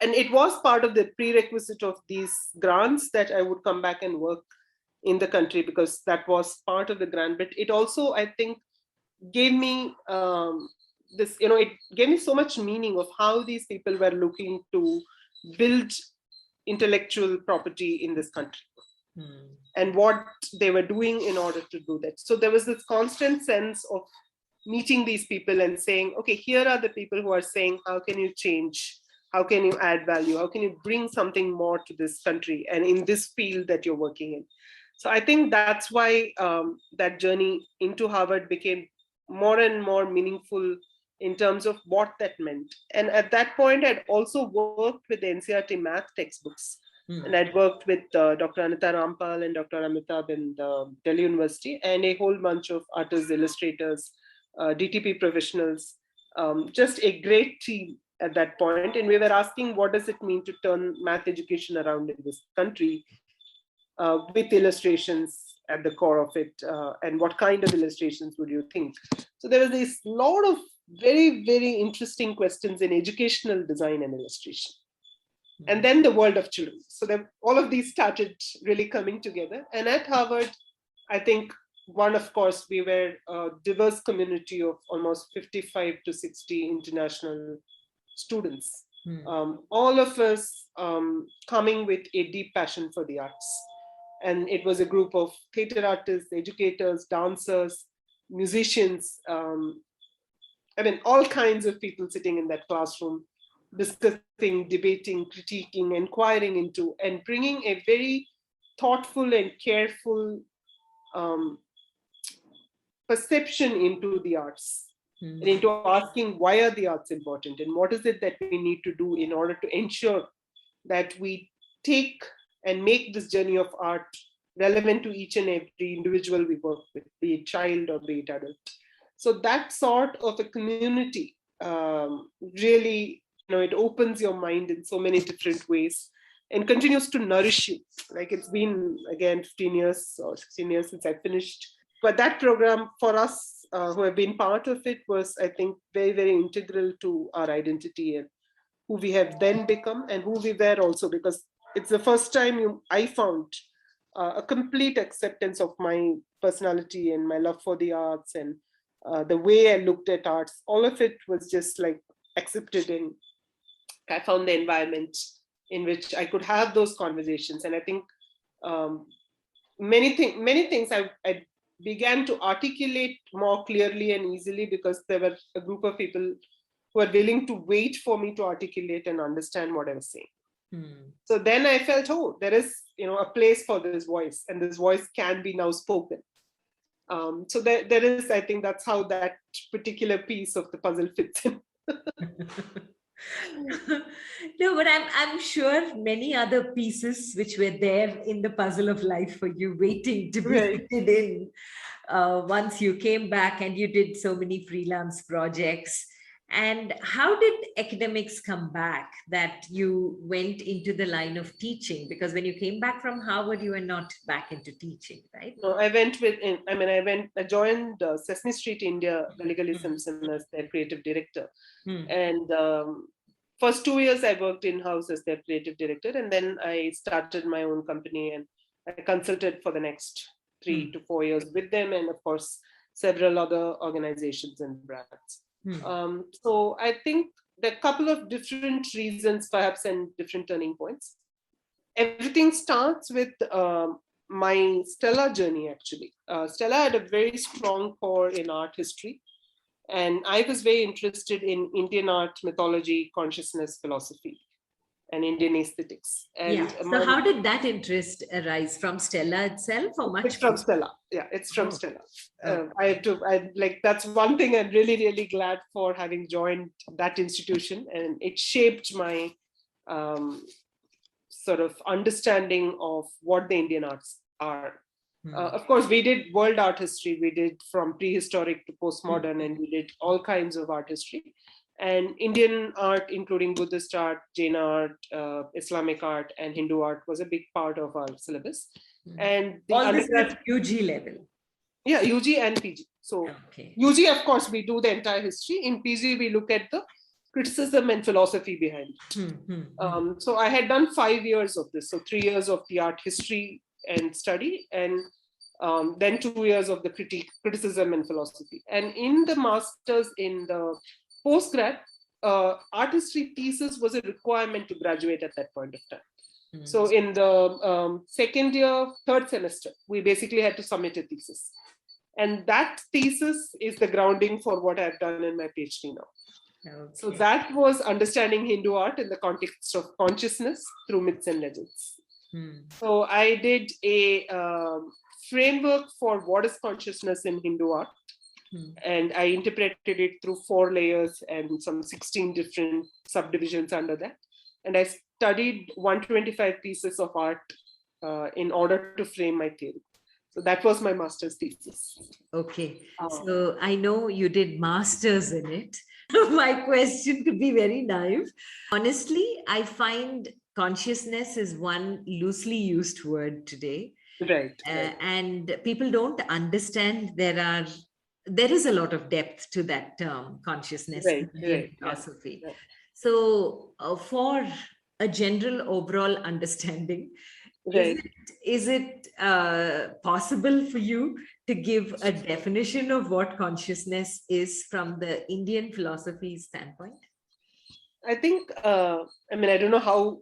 [SPEAKER 2] it was part of the prerequisite of these grants that I would come back and work in the country, because that was part of the grant. But it also, I think, gave me this, it gave me so much meaning of how these people were looking to build intellectual property in this country. And what they were doing in order to do that. So there was this constant sense of meeting these people and saying, okay, here are the people who are saying, how can you change? How can you add value? How can you bring something more to this country and in this field that you're working in? So I think that's why that journey into Harvard became more and more meaningful in terms of what that meant. And at that point, I'd also worked with the NCERT math textbooks. And I'd worked with Dr. Anita Rampal and Dr. Amitabh in the Delhi University, and a whole bunch of artists, illustrators, DTP professionals, just a great team at that point. And we were asking, what does it mean to turn math education around in this country with illustrations at the core of it? And what kind of illustrations would you think? So there was this lot of very, very interesting questions in educational design and illustration. And then the world of children. So all of these started really coming together. And at Harvard, I think one, of course, we were a diverse community of almost 55 to 60 international students. All of us coming with a deep passion for the arts. And it was a group of theater artists, educators, dancers, musicians, all kinds of people sitting in that classroom, discussing, debating, critiquing, inquiring into, and bringing a very thoughtful and careful perception into the arts, and into asking why are the arts important and what is it that we need to do in order to ensure that we take and make this journey of art relevant to each and every individual we work with, be it child or be it adult. So that sort of a community really, it opens your mind in so many different ways and continues to nourish you. Like, it's been, again, 15 years or 16 years since I finished. But that program for us who have been part of it was, I think, very, very integral to our identity and who we have then become and who we were also, because it's the first time I found a complete acceptance of my personality and my love for the arts and the way I looked at arts. All of it was just like accepted, and I found the environment in which I could have those conversations. And I think many things I began to articulate more clearly and easily because there were a group of people who were willing to wait for me to articulate and understand what I was saying. So then I felt, oh, there is a place for this voice, and this voice can be now spoken. So there is, I think that's how that particular piece of the puzzle fits in.
[SPEAKER 1] No, but I'm sure many other pieces which were there in the puzzle of life for you, waiting to be fitted in. Once you came back and you did so many freelance projects. And how did academics come back that you went into the line of teaching? Because when you came back from Harvard, you were not back into teaching, right?
[SPEAKER 2] No, I joined Sesame Street India, Gully Simpson, as their creative director. And first 2 years I worked in-house as their creative director. And then I started my own company and I consulted for the next 3 to 4 years with them. And of course, several other organizations and brands. So I think there are a couple of different reasons, perhaps, and different turning points. Everything starts with my Stella journey, actually. Stella had a very strong core in art history. And I was very interested in Indian art, mythology, consciousness, philosophy, and Indian aesthetics. And
[SPEAKER 1] so how did that interest arise? From Stella itself, or much?
[SPEAKER 2] It's from Stella. Yeah, it's from Stella. That's one thing I'm really, really glad for having joined that institution. And it shaped my sort of understanding of what the Indian arts are. Of course, we did world art history. We did from prehistoric to postmodern, and we did all kinds of art history. And Indian art, including Buddhist art, Jain art, Islamic art, and Hindu art, was a big part of our syllabus. And the
[SPEAKER 1] all this at UG level.
[SPEAKER 2] Yeah, UG and PG. So UG, of course, we do the entire history. In PG, we look at the criticism and philosophy behind it. So I had done 5 years of this. So 3 years of the art history and study, and then 2 years of the criticism and philosophy. And in the master's, in the postgrad, art history thesis was a requirement to graduate at that point of time. So in the second year, third semester, we basically had to submit a thesis. And that thesis is the grounding for what I've done in my PhD now. So that was understanding Hindu art in the context of consciousness through myths and legends. So I did a framework for what is consciousness in Hindu art, And I interpreted it through 4 layers and some 16 different subdivisions under that. And I studied 125 pieces of art in order to frame my theory. So that was my master's thesis.
[SPEAKER 1] Okay. So I know you did masters in it. My question could be very naive. Honestly, I find consciousness is one loosely used word today.
[SPEAKER 2] Right.
[SPEAKER 1] And people don't understand there is a lot of depth to that term consciousness in Indian philosophy.
[SPEAKER 2] Right.
[SPEAKER 1] So for a general overall understanding, is it possible for you to give a definition of what consciousness is from the Indian philosophy standpoint?
[SPEAKER 2] I think, I don't know how,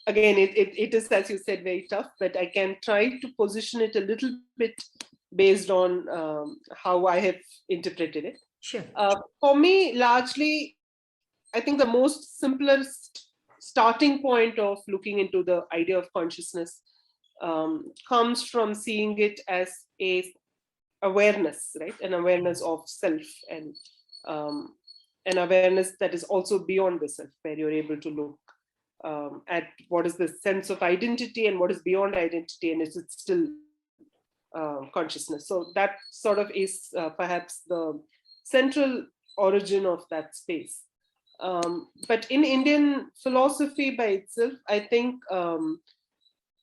[SPEAKER 2] again, it is, as you said, very tough, but I can try to position it a little bit based on how I have interpreted it.
[SPEAKER 1] Sure.
[SPEAKER 2] For me, largely, I think the most simplest starting point of looking into the idea of consciousness comes from seeing it as a awareness, right? An awareness of self, and an awareness that is also beyond the self, where you're able to look at what is the sense of identity and what is beyond identity, and is it still consciousness. So that sort of is perhaps the central origin of that space. But in Indian philosophy by itself, I think,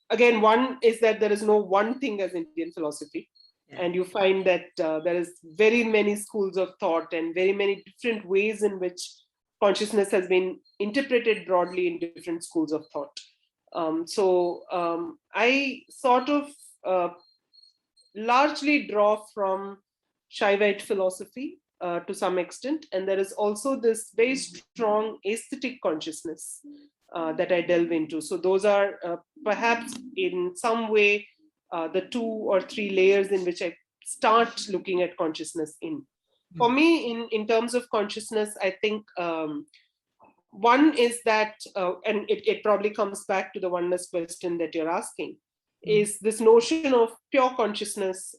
[SPEAKER 2] again, one is that there is no one thing as Indian philosophy. And you find that there is very many schools of thought and very many different ways in which consciousness has been interpreted broadly in different schools of thought. I sort of largely draw from Shaivite philosophy to some extent. And there is also this very strong aesthetic consciousness that I delve into. So those are perhaps in some way the 2 or 3 layers in which I start looking at consciousness in. For me, in terms of consciousness, I think one is that, and it probably comes back to the oneness question that you're asking, is this notion of pure consciousness,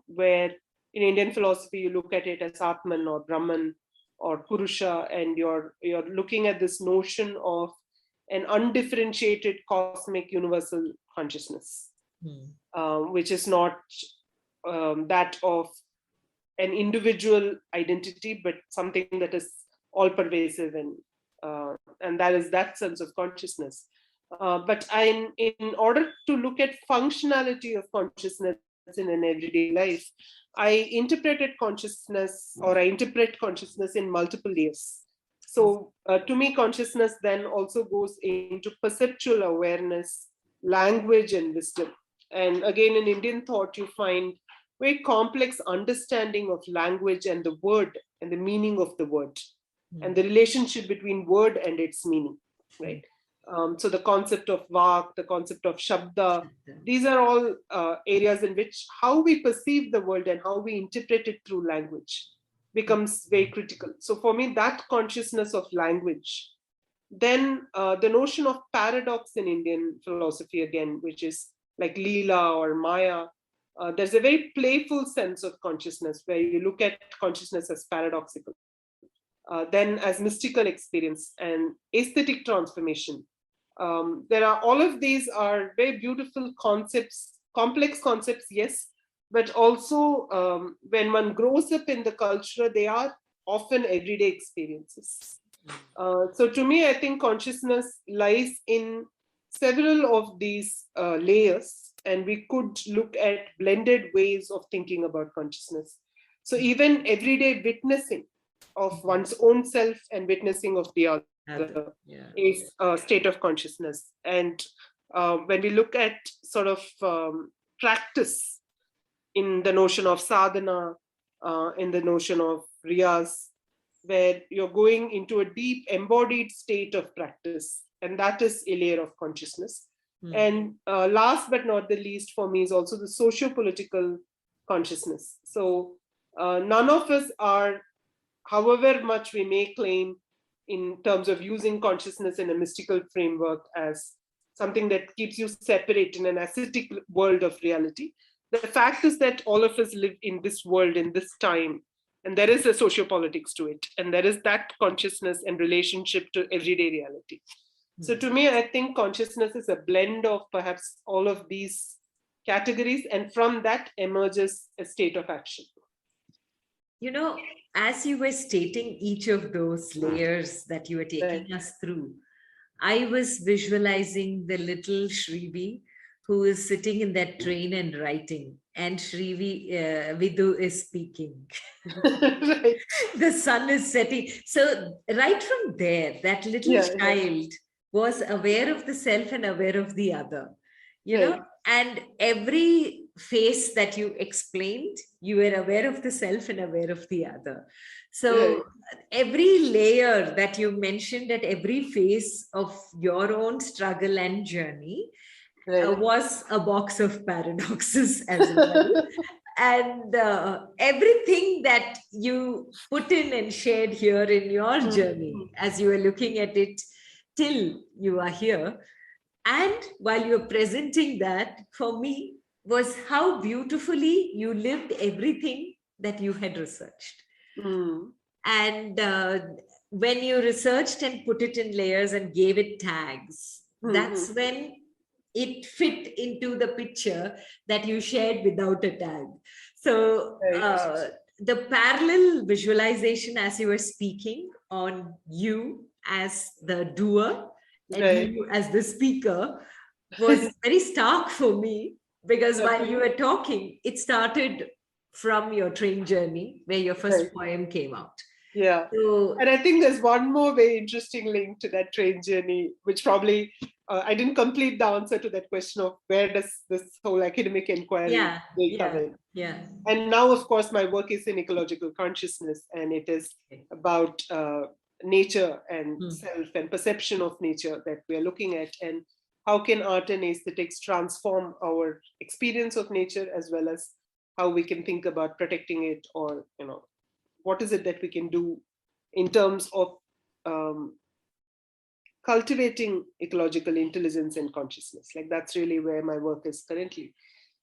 [SPEAKER 2] where in Indian philosophy, you look at it as Atman or Brahman or Purusha, and you're looking at this notion of an undifferentiated cosmic universal consciousness, which is not that of an individual identity, but something that is all pervasive, and that is that sense of consciousness. But in order to look at functionality of consciousness in an everyday life, I interpreted consciousness, or I interpret consciousness in multiple layers. So to me, consciousness then also goes into perceptual awareness, language, and wisdom. And again, in Indian thought, you find very complex understanding of language and the word and the meaning of the word, and the relationship between word and its meaning, right? So the concept of vak, the concept of shabda, these are all areas in which how we perceive the world and how we interpret it through language becomes very critical. So for me, that consciousness of language, then the notion of paradox in Indian philosophy, again, which is like Leela or Maya, there's a very playful sense of consciousness where you look at consciousness as paradoxical, then as mystical experience and aesthetic transformation. There are, all of these are very beautiful concepts, complex concepts, yes, but also when one grows up in the culture, they are often everyday experiences. So to me, I think consciousness lies in several of these layers, and we could look at blended ways of thinking about consciousness. So even everyday witnessing of one's own self and witnessing of the other is a state of consciousness. And when we look at sort of practice in the notion of sadhana, in the notion of riyas, where you're going into a deep embodied state of practice, and that is a layer of consciousness. And last but not the least for me is also the socio-political consciousness. So none of us are, however much we may claim in terms of using consciousness in a mystical framework as something that keeps you separate in an ascetic world of reality, the fact is that all of us live in this world, in this time, and there is a sociopolitics to it, and there is that consciousness and relationship to everyday reality. So to me, I think consciousness is a blend of perhaps all of these categories, and from that emerges a state of action.
[SPEAKER 1] You know, as you were stating each of those layers that you were taking
[SPEAKER 2] Right.
[SPEAKER 1] us through, I was visualizing the little Srivi who is sitting in that train and writing, and Vidu is speaking.
[SPEAKER 2] Right.
[SPEAKER 1] The sun is setting. So, right from there, that little
[SPEAKER 2] Yeah, yeah.
[SPEAKER 1] child was aware of the self and aware of the other, you know,
[SPEAKER 2] Right.
[SPEAKER 1] and every face that you explained, you were aware of the self and aware of the other.
[SPEAKER 2] Right.
[SPEAKER 1] So, every layer that you mentioned at every phase of your own struggle and journey
[SPEAKER 2] Right.
[SPEAKER 1] was a box of paradoxes as well. And everything that you put in and shared here in your journey as you were looking at it till you are here, and while you're presenting that, for me, was how beautifully you lived everything that you had researched.
[SPEAKER 2] Mm.
[SPEAKER 1] And when you researched and put it in layers and gave it tags, that's when it fit into the picture that you shared without a tag. So
[SPEAKER 2] Right.
[SPEAKER 1] the parallel visualization as you were speaking on you as the doer and
[SPEAKER 2] Right.
[SPEAKER 1] you as the speaker was very stark for me, because while you were talking, it started from your train journey where your first
[SPEAKER 2] Right.
[SPEAKER 1] poem came out.
[SPEAKER 2] Yeah.
[SPEAKER 1] So,
[SPEAKER 2] And I think there's one more very interesting link to that train journey, which probably I didn't complete the answer to that question of where does this whole academic inquiry
[SPEAKER 1] yeah,
[SPEAKER 2] really come
[SPEAKER 1] yeah,
[SPEAKER 2] in.
[SPEAKER 1] yeah.
[SPEAKER 2] And now, of course, my work is in ecological consciousness, and it is
[SPEAKER 1] Okay.
[SPEAKER 2] about nature and
[SPEAKER 1] Hmm.
[SPEAKER 2] self and perception of nature that we are looking at, and how can art and aesthetics transform our experience of nature, as well as how we can think about protecting it, or what is it that we can do in terms of um, cultivating ecological intelligence and consciousness. Like that's really where my work is currently.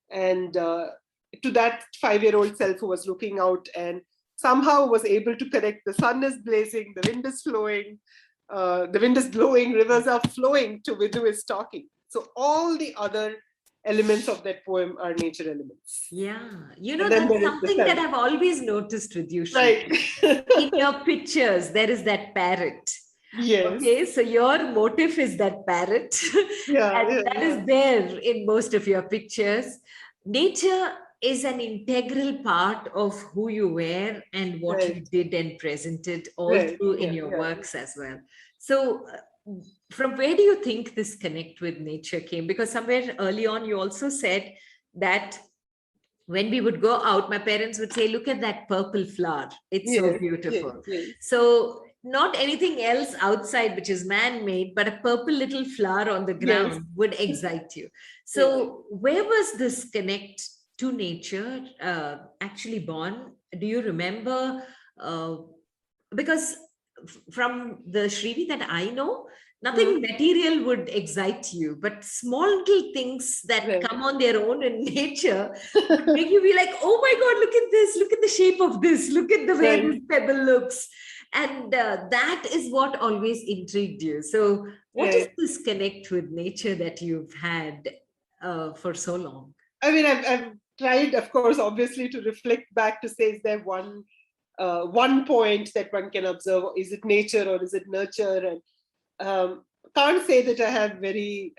[SPEAKER 2] And to that 5-year-old self who was looking out and somehow was able to connect, the sun is blazing, the wind is flowing, the wind is blowing, rivers are flowing, to Vidu is talking. So all the other elements of that poem are nature elements.
[SPEAKER 1] Yeah, you know,
[SPEAKER 2] And then
[SPEAKER 1] that's
[SPEAKER 2] there is the
[SPEAKER 1] something that
[SPEAKER 2] self.
[SPEAKER 1] I've always noticed with you, Shri.
[SPEAKER 2] Right.
[SPEAKER 1] In your pictures, there is that parrot.
[SPEAKER 2] Yes.
[SPEAKER 1] Okay, so your motif is that parrot,
[SPEAKER 2] Yeah,
[SPEAKER 1] and
[SPEAKER 2] yeah,
[SPEAKER 1] that
[SPEAKER 2] yeah.
[SPEAKER 1] is there in most of your pictures. Nature is an integral part of who you were and what you
[SPEAKER 2] Right.
[SPEAKER 1] did and presented all
[SPEAKER 2] Right.
[SPEAKER 1] through in
[SPEAKER 2] Yeah,
[SPEAKER 1] your
[SPEAKER 2] yeah.
[SPEAKER 1] works as well. So, from where do you think this connect with nature came? Because somewhere early on, you also said that when we would go out, my parents would say, "Look at that purple flower. It's so
[SPEAKER 2] Yes, yes,
[SPEAKER 1] beautiful."
[SPEAKER 2] yes.
[SPEAKER 1] So, not anything else outside which is man made, but a purple little flower on the
[SPEAKER 2] Yes.
[SPEAKER 1] ground would excite you.
[SPEAKER 2] Yes.
[SPEAKER 1] So, where was this connect to nature actually born? Do you remember? Uh, because from the Shrivi that I know, nothing
[SPEAKER 2] Mm.
[SPEAKER 1] material would excite you, but small little things that
[SPEAKER 2] Right.
[SPEAKER 1] come on their own in nature would make you be like, oh my God, look at this, look at the shape of this, look at the way
[SPEAKER 2] Right.
[SPEAKER 1] this pebble looks. And that is what always intrigued you. So, what is
[SPEAKER 2] Right.
[SPEAKER 1] this connect with nature that you've had for so long?
[SPEAKER 2] I mean, I've tried, of course, obviously, to reflect back to say, is there one point that one can observe? Is it nature or is it nurture? And can't say that I have very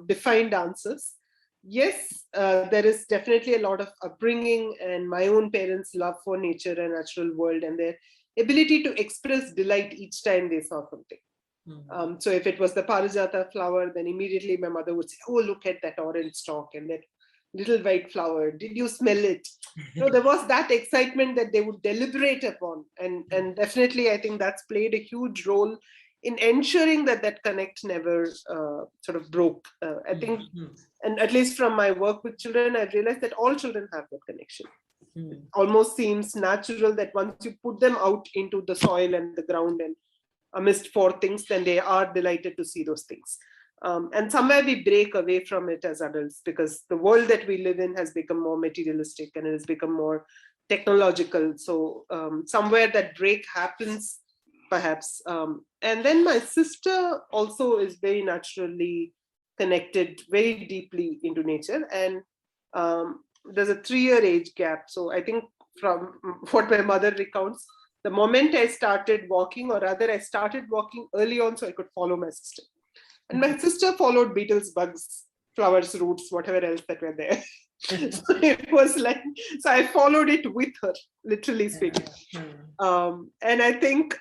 [SPEAKER 2] defined answers. Yes, there is definitely a lot of upbringing and my own parents' love for nature and natural world, and their ability to express delight each time they saw something.
[SPEAKER 1] Mhm.
[SPEAKER 2] So if it was the parijata flower, then immediately my mother would say, "Oh, look at that orange stalk and that little white flower. Did you smell it?" So there was that excitement that they would deliberate upon, and definitely I think that's played a huge role in ensuring that that connect never sort of broke. I think,
[SPEAKER 1] Mhm.
[SPEAKER 2] and at least from my work with children, I've realized that all children have that connection. It
[SPEAKER 1] Mhm.
[SPEAKER 2] almost seems natural that once you put them out into the soil and the ground and amidst four things, then they are delighted to see those things. And somewhere we break away from it as adults because the world that we live in has become more materialistic and it has become more technological. So somewhere that break happens, perhaps. And then my sister also is very naturally connected very deeply into nature. And there's a 3-year age gap. So I think from what my mother recounts, the moment I started walking, or rather I started walking early on so I could follow my sister. And my sister followed beetles, bugs, flowers, roots, whatever else that were there. So it was like, so I followed it with her, literally speaking. And I think,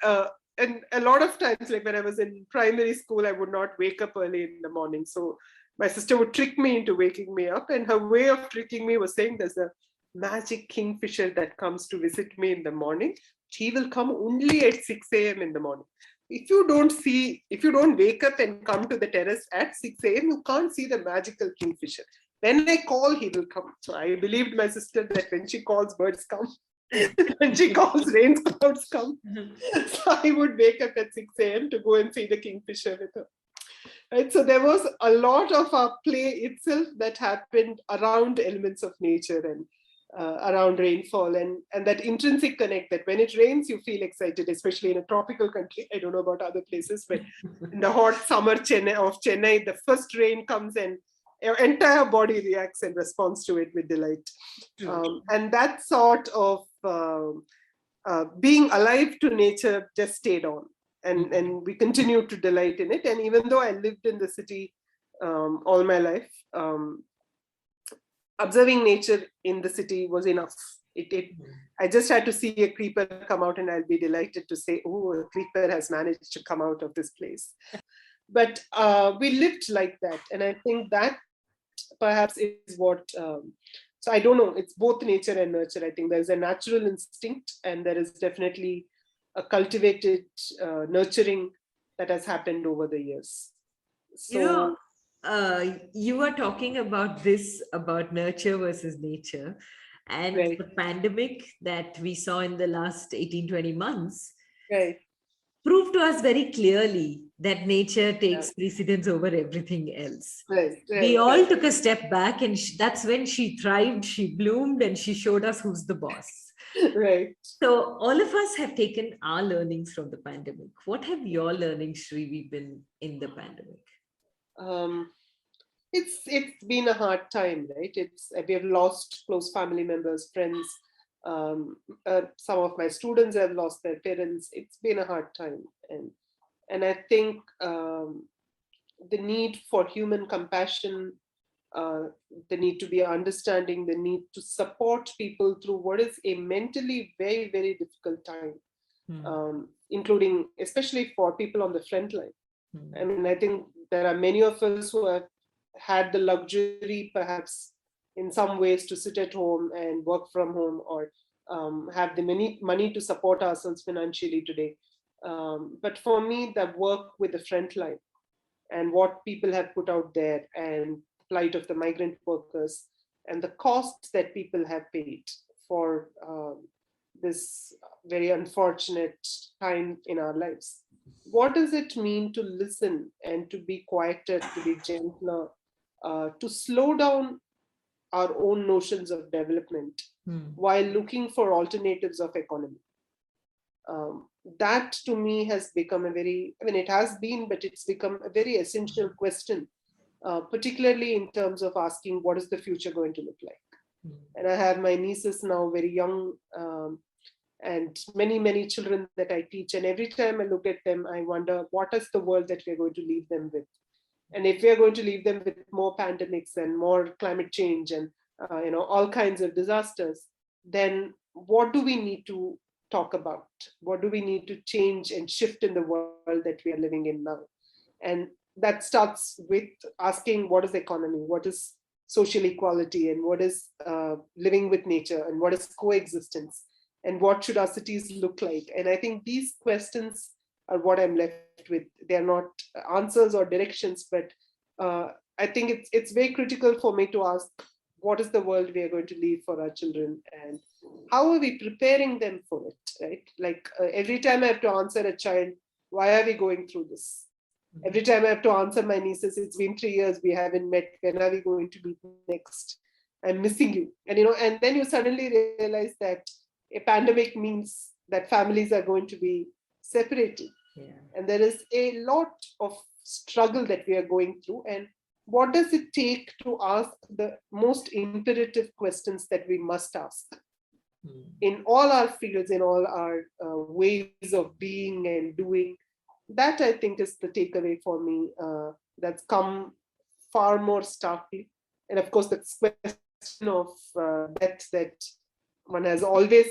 [SPEAKER 2] and a lot of times, like when I was in primary school, I would not wake up early in the morning. So my sister would trick me into waking me up. And her way of tricking me was saying, there's a magic kingfisher that comes to visit me in the morning. He will come only at 6 a.m. in the morning. If you don't wake up and come to the terrace at 6 a.m., you can't see the magical kingfisher. When I call, he will come. So I believed my sister that when she calls, birds come. When she calls, rain clouds come. So I would wake up at 6 a.m. to go and see the kingfisher with her. Right? So there was a lot of our play itself that happened around elements of nature and around rainfall and that intrinsic connect that when it rains, you feel excited, especially in a tropical country. I don't know about other places, but in the hot summer of Chennai, the first rain comes and your entire body reacts and responds to it with delight. And that sort of being alive to nature just stayed on. And we continued to delight in it. And even though I lived in the city all my life, observing nature in the city was enough. I just had to see a creeper come out and I'll be delighted to say, oh, a creeper has managed to come out of this place. But we lived like that. And I think that perhaps is what, so I don't know, it's both nature and nurture. I think there's a natural instinct and there is definitely a cultivated nurturing that has happened over the years. So,
[SPEAKER 1] You were talking about this, about nurture versus nature, and
[SPEAKER 2] right,
[SPEAKER 1] the pandemic that we saw in the last 18-20 months
[SPEAKER 2] right,
[SPEAKER 1] proved to us very clearly that nature
[SPEAKER 2] yeah,
[SPEAKER 1] takes precedence over everything else.
[SPEAKER 2] right,
[SPEAKER 1] We
[SPEAKER 2] right,
[SPEAKER 1] all
[SPEAKER 2] right,
[SPEAKER 1] took a step back, and that's when she thrived, she bloomed, and she showed us who's the boss.
[SPEAKER 2] right.
[SPEAKER 1] So, all of us have taken our learnings from the pandemic. What have your learnings, Srivi, been in the pandemic?
[SPEAKER 2] Um, it's been a hard time, right? It's we have lost close family members, friends. Some of my students have lost their parents. It's been a hard time, and I think the need for human compassion, uh, the need to be understanding, the need to support people through what is a mentally very, very difficult time, including especially for people on the front line. I mean, I think there are many of us who have had the luxury, perhaps in some ways, to sit at home and work from home or have the money to support ourselves financially today. But for me, the work with the front line and what people have put out there and plight of the migrant workers and the costs that people have paid for this very unfortunate time in our lives. What does it mean to listen and to be quieter, to be gentler, to slow down our own notions of development while looking for alternatives of economy? That to me has become a very, I mean, it has been, but it's become a very essential question, particularly in terms of asking what is the future going to look like. And I have my nieces now very young, and many, many children that I teach. And every time I look at them, I wonder what is the world that we're going to leave them with? And if we're going to leave them with more pandemics and more climate change and all kinds of disasters, then what do we need to talk about? What do we need to change and shift in the world that we are living in now? And that starts with asking what is economy, what is social equality, and what is living with nature, and what is coexistence, and what should our cities look like? And I think these questions are what I'm left with. They are not answers or directions, but I think it's very critical for me to ask what is the world we are going to leave for our children, and how are we preparing them for it, right? Like every time I have to answer a child, why are we going through this? Every time I have to answer my nieces, it's been 3 years, we haven't met. When are we going to meet next? I'm missing you. And and then you suddenly realize that a pandemic means that families are going to be separated.
[SPEAKER 1] Yeah.
[SPEAKER 2] And there is a lot of struggle that we are going through. And what does it take to ask the most imperative questions that we must ask in all our fields, in all our ways of being and doing? That, I think, is the takeaway for me, that's come far more starkly. And of course, the question of death that one has always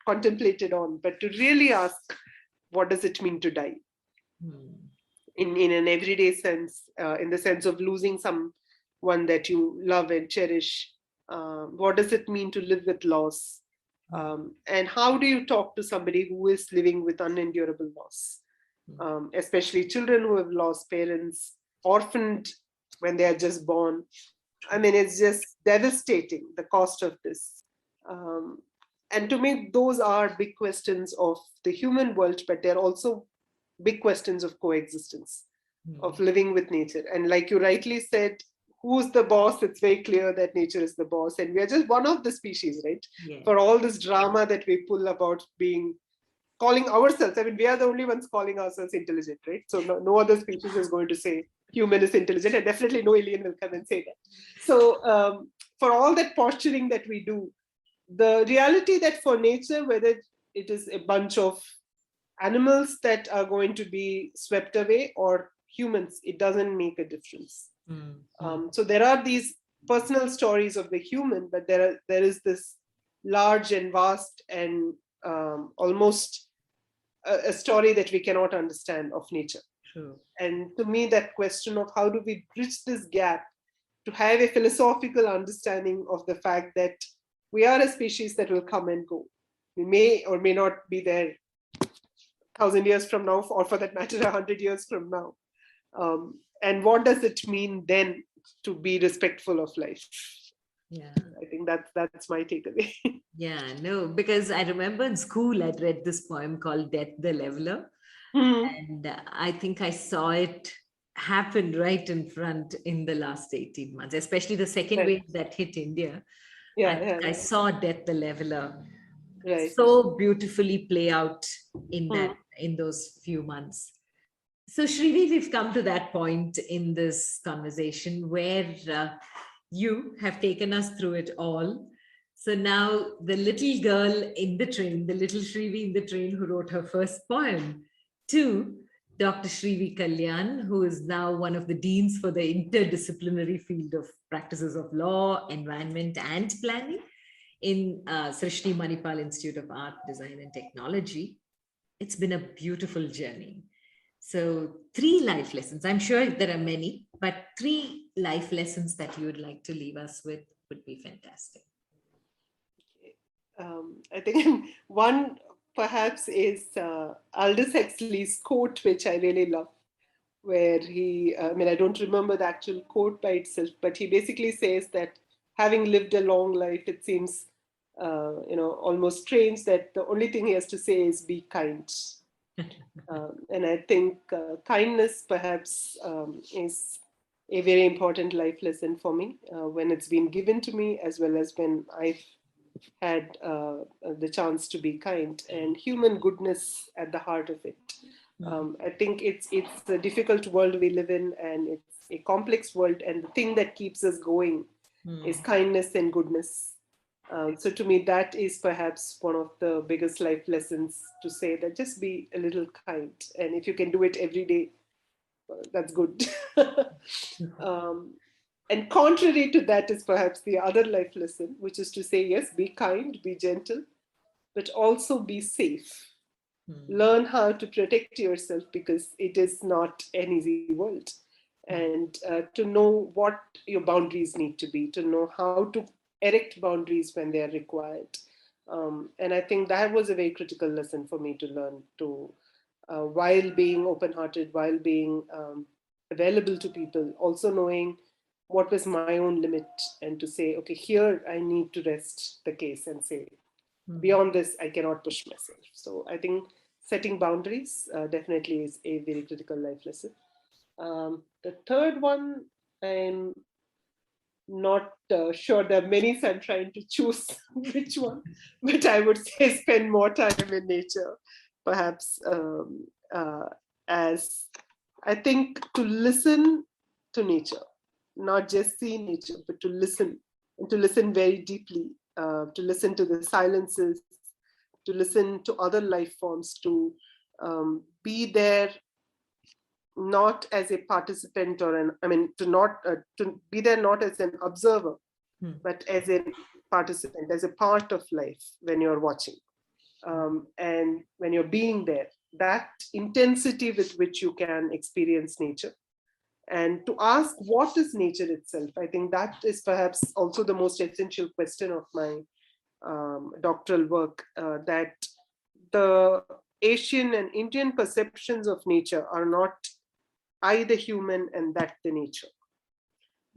[SPEAKER 2] contemplated on, but to really ask, what does it mean to die? In an everyday sense, in the sense of losing someone that you love and cherish. What does it mean to live with loss? And how do you talk to somebody who is living with unendurable loss? Especially children who have lost parents, orphaned when they are just born. I mean, it's just devastating, the cost of this. And to me, those are big questions of the human world, but they're also big questions of coexistence, of living with nature. And like you rightly said, who's the boss? It's very clear that nature is the boss. And we are just one of the species, right?
[SPEAKER 1] Yeah.
[SPEAKER 2] For all this drama that we pull about calling ourselves, I mean, we are the only ones calling ourselves intelligent, right? So no other species is going to say human is intelligent, and definitely no alien will come and say that. So for all that posturing that we do, the reality that for nature, whether it is a bunch of animals that are going to be swept away or humans, it doesn't make a difference. So there are these personal stories of the human, but there is this large and vast and almost a story that we cannot understand of nature.
[SPEAKER 1] True.
[SPEAKER 2] And to me, that question of how do we bridge this gap to have a philosophical understanding of the fact that we are a species that will come and go. We may or may not be there 1,000 years from now, or for that matter, 100 years from now. And what does it mean then to be respectful of life?
[SPEAKER 1] Yeah.
[SPEAKER 2] I think that's my takeaway.
[SPEAKER 1] Yeah, no, because I remember in school I'd read this poem called Death the Leveler. And I think I saw it happen right in front in the last 18 months, especially the second
[SPEAKER 2] Right.
[SPEAKER 1] wave that hit India. I think I
[SPEAKER 2] Yeah.
[SPEAKER 1] saw Death the Leveler
[SPEAKER 2] Right.
[SPEAKER 1] so beautifully play out in those few months. So, Srivi, we've come to that point in this conversation where you have taken us through it all. So now the little girl in the train, the little Srivi in the train who wrote her first poem, to Dr. Srivi Kalyan, who is now one of the deans for the interdisciplinary field of practices of law, environment, and planning in Srishti Manipal Institute of Art, Design, and Technology. It's been a beautiful journey. So, three life lessons. I'm sure there are many, but three life lessons that you would like to leave us with would be fantastic.
[SPEAKER 2] I think one perhaps is Aldous Huxley's quote, which I really love, where I don't remember the actual quote by itself, but he basically says that having lived a long life, it seems, almost strange that the only thing he has to say is be kind. And I think kindness perhaps is a very important life lesson for me when it's been given to me, as well as when I've had the chance to be kind, and human goodness at the heart of it. I think it's a difficult world we live in, and it's a complex world, and the thing that keeps us going is kindness and goodness. So to me, that is perhaps one of the biggest life lessons, to say that just be a little kind, and if you can do it every day, that's good. And contrary to that is perhaps the other life lesson, which is to say, yes, be kind, be gentle, but also be safe. Learn how to protect yourself, because it is not an easy world. And to know what your boundaries need to be, to know how to erect boundaries when they are required. And I think that was a very critical lesson for me to learn, to while being open-hearted, while being available to people, also knowing what was my own limit, and to say, okay, here I need to rest the case and say, beyond this, I cannot push myself. So I think setting boundaries definitely is a very critical life lesson. The third one, I'm not sure. There are many, so I'm trying to choose which one. But I would say spend more time in nature, perhaps, as I think to listen to nature, not just see nature, but to listen, and to listen very deeply, to listen to the silences, to listen to other life forms, to be there not as a participant or to be there not as an observer, but as a participant, as a part of life when you're watching, and when you're being there, that intensity with which you can experience nature. And to ask what is nature itself, I think that is perhaps also the most essential question of my doctoral work, that the Asian and Indian perceptions of nature are not I the human and that the nature.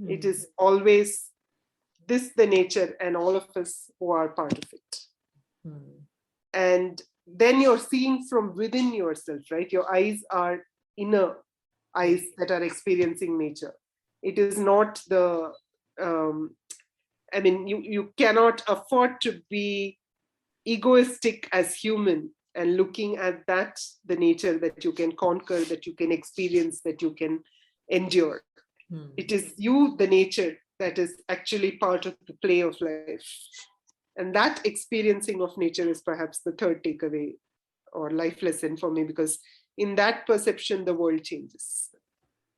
[SPEAKER 2] It is always this the nature and all of us who are part of it. And then you're seeing from within yourself, right? Your eyes are inner eyes that are experiencing nature. It is not the you cannot afford to be egoistic as human and looking at that the nature that you can conquer, that you can experience, that you can endure. It is you, the nature, that is actually part of the play of life. And that experiencing of nature is perhaps the third takeaway or life lesson for me, because in that perception the world changes.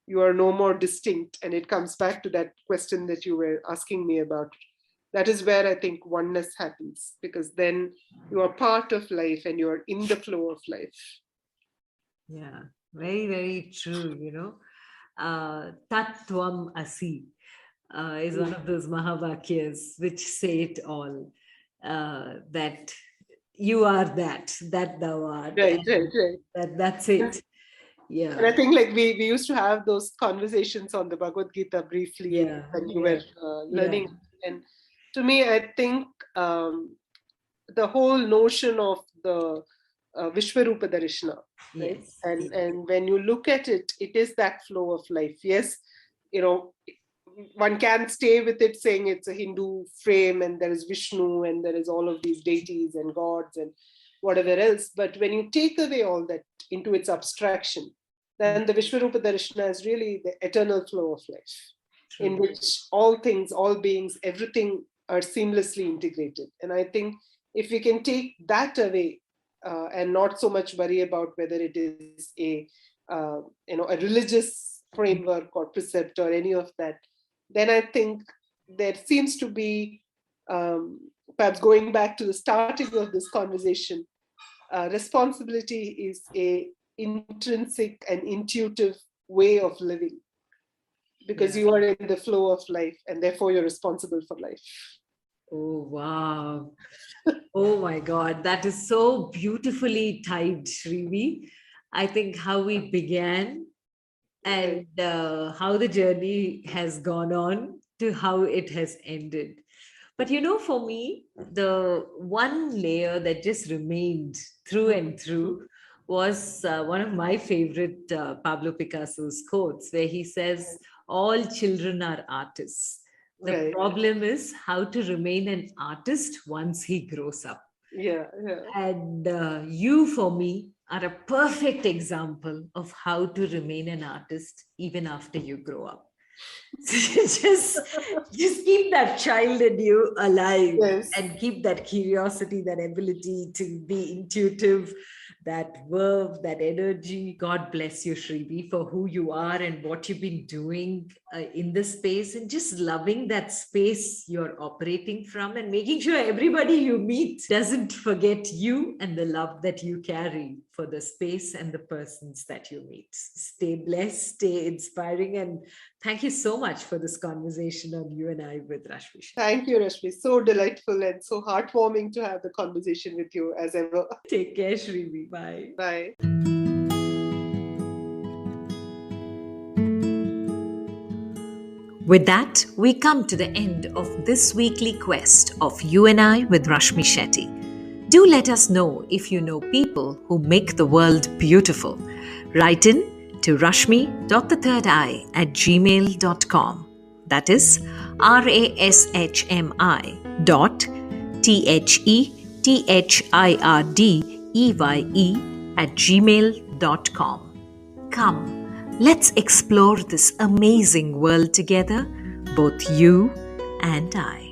[SPEAKER 2] You are no more distinct, and it comes back to that question that you were asking me about. That is where I think oneness happens, because then you are part of life and you are in the flow of life.
[SPEAKER 1] Yeah, very, very true. Tattvam Asi is one of those Mahavakyas which say it all, that you are that thou art.
[SPEAKER 2] Right.
[SPEAKER 1] That's it. Yeah.
[SPEAKER 2] And I think like we used to have those conversations on the Bhagavad Gita briefly when you were learning. And to me, I think the whole notion of the Vishwarupa Darshana, right? And when you look at it, it is that flow of life. Yes, one can stay with it saying it's a Hindu frame and there is Vishnu and there is all of these deities and gods and whatever else. But when you take away all that into its abstraction, then the Vishwarupa Darshana is really the eternal flow of life, in which all things, all beings, everything are seamlessly integrated. And I think if we can take that away and not so much worry about whether it is a religious framework or precept or any of that, then I think there seems to be, perhaps going back to the starting of this conversation, responsibility is a intrinsic and intuitive way of living, because you are in the flow of life and therefore you're responsible for life.
[SPEAKER 1] Oh, wow. Oh my God, that is so beautifully tied, Srivi. I think how we began and how the journey has gone on to how it has ended. But for me, the one layer that just remained through and through was one of my favorite Pablo Picasso's quotes, where he says, all children are artists. The problem is how to remain an artist once he grows up. And you, for me, are a perfect example of how to remain an artist even after you grow up. just keep that child in you alive, and keep that curiosity, that ability to be intuitive, that verve, that energy. God bless you, Srivi, for who you are and what you've been doing in this space, and just loving that space you're operating from, and making sure everybody you meet doesn't forget you and the love that you carry for the space and the persons that you meet. Stay blessed, stay inspiring, and thank you so much for this conversation on You and I with Rashmi.
[SPEAKER 2] Thank you, Rashmi. So delightful and so heartwarming to have the conversation with you as ever.
[SPEAKER 1] Take care, Srivi. Bye.
[SPEAKER 2] Bye.
[SPEAKER 1] With that, we come to the end of this weekly quest of You and I with Rashmi Shetty. Do let us know if you know people who make the world beautiful. Write in to rashmi.the3rd@gmail.com. That is rashmi.thirdeye@gmail.com. Come, let's explore this amazing world together, both you and I.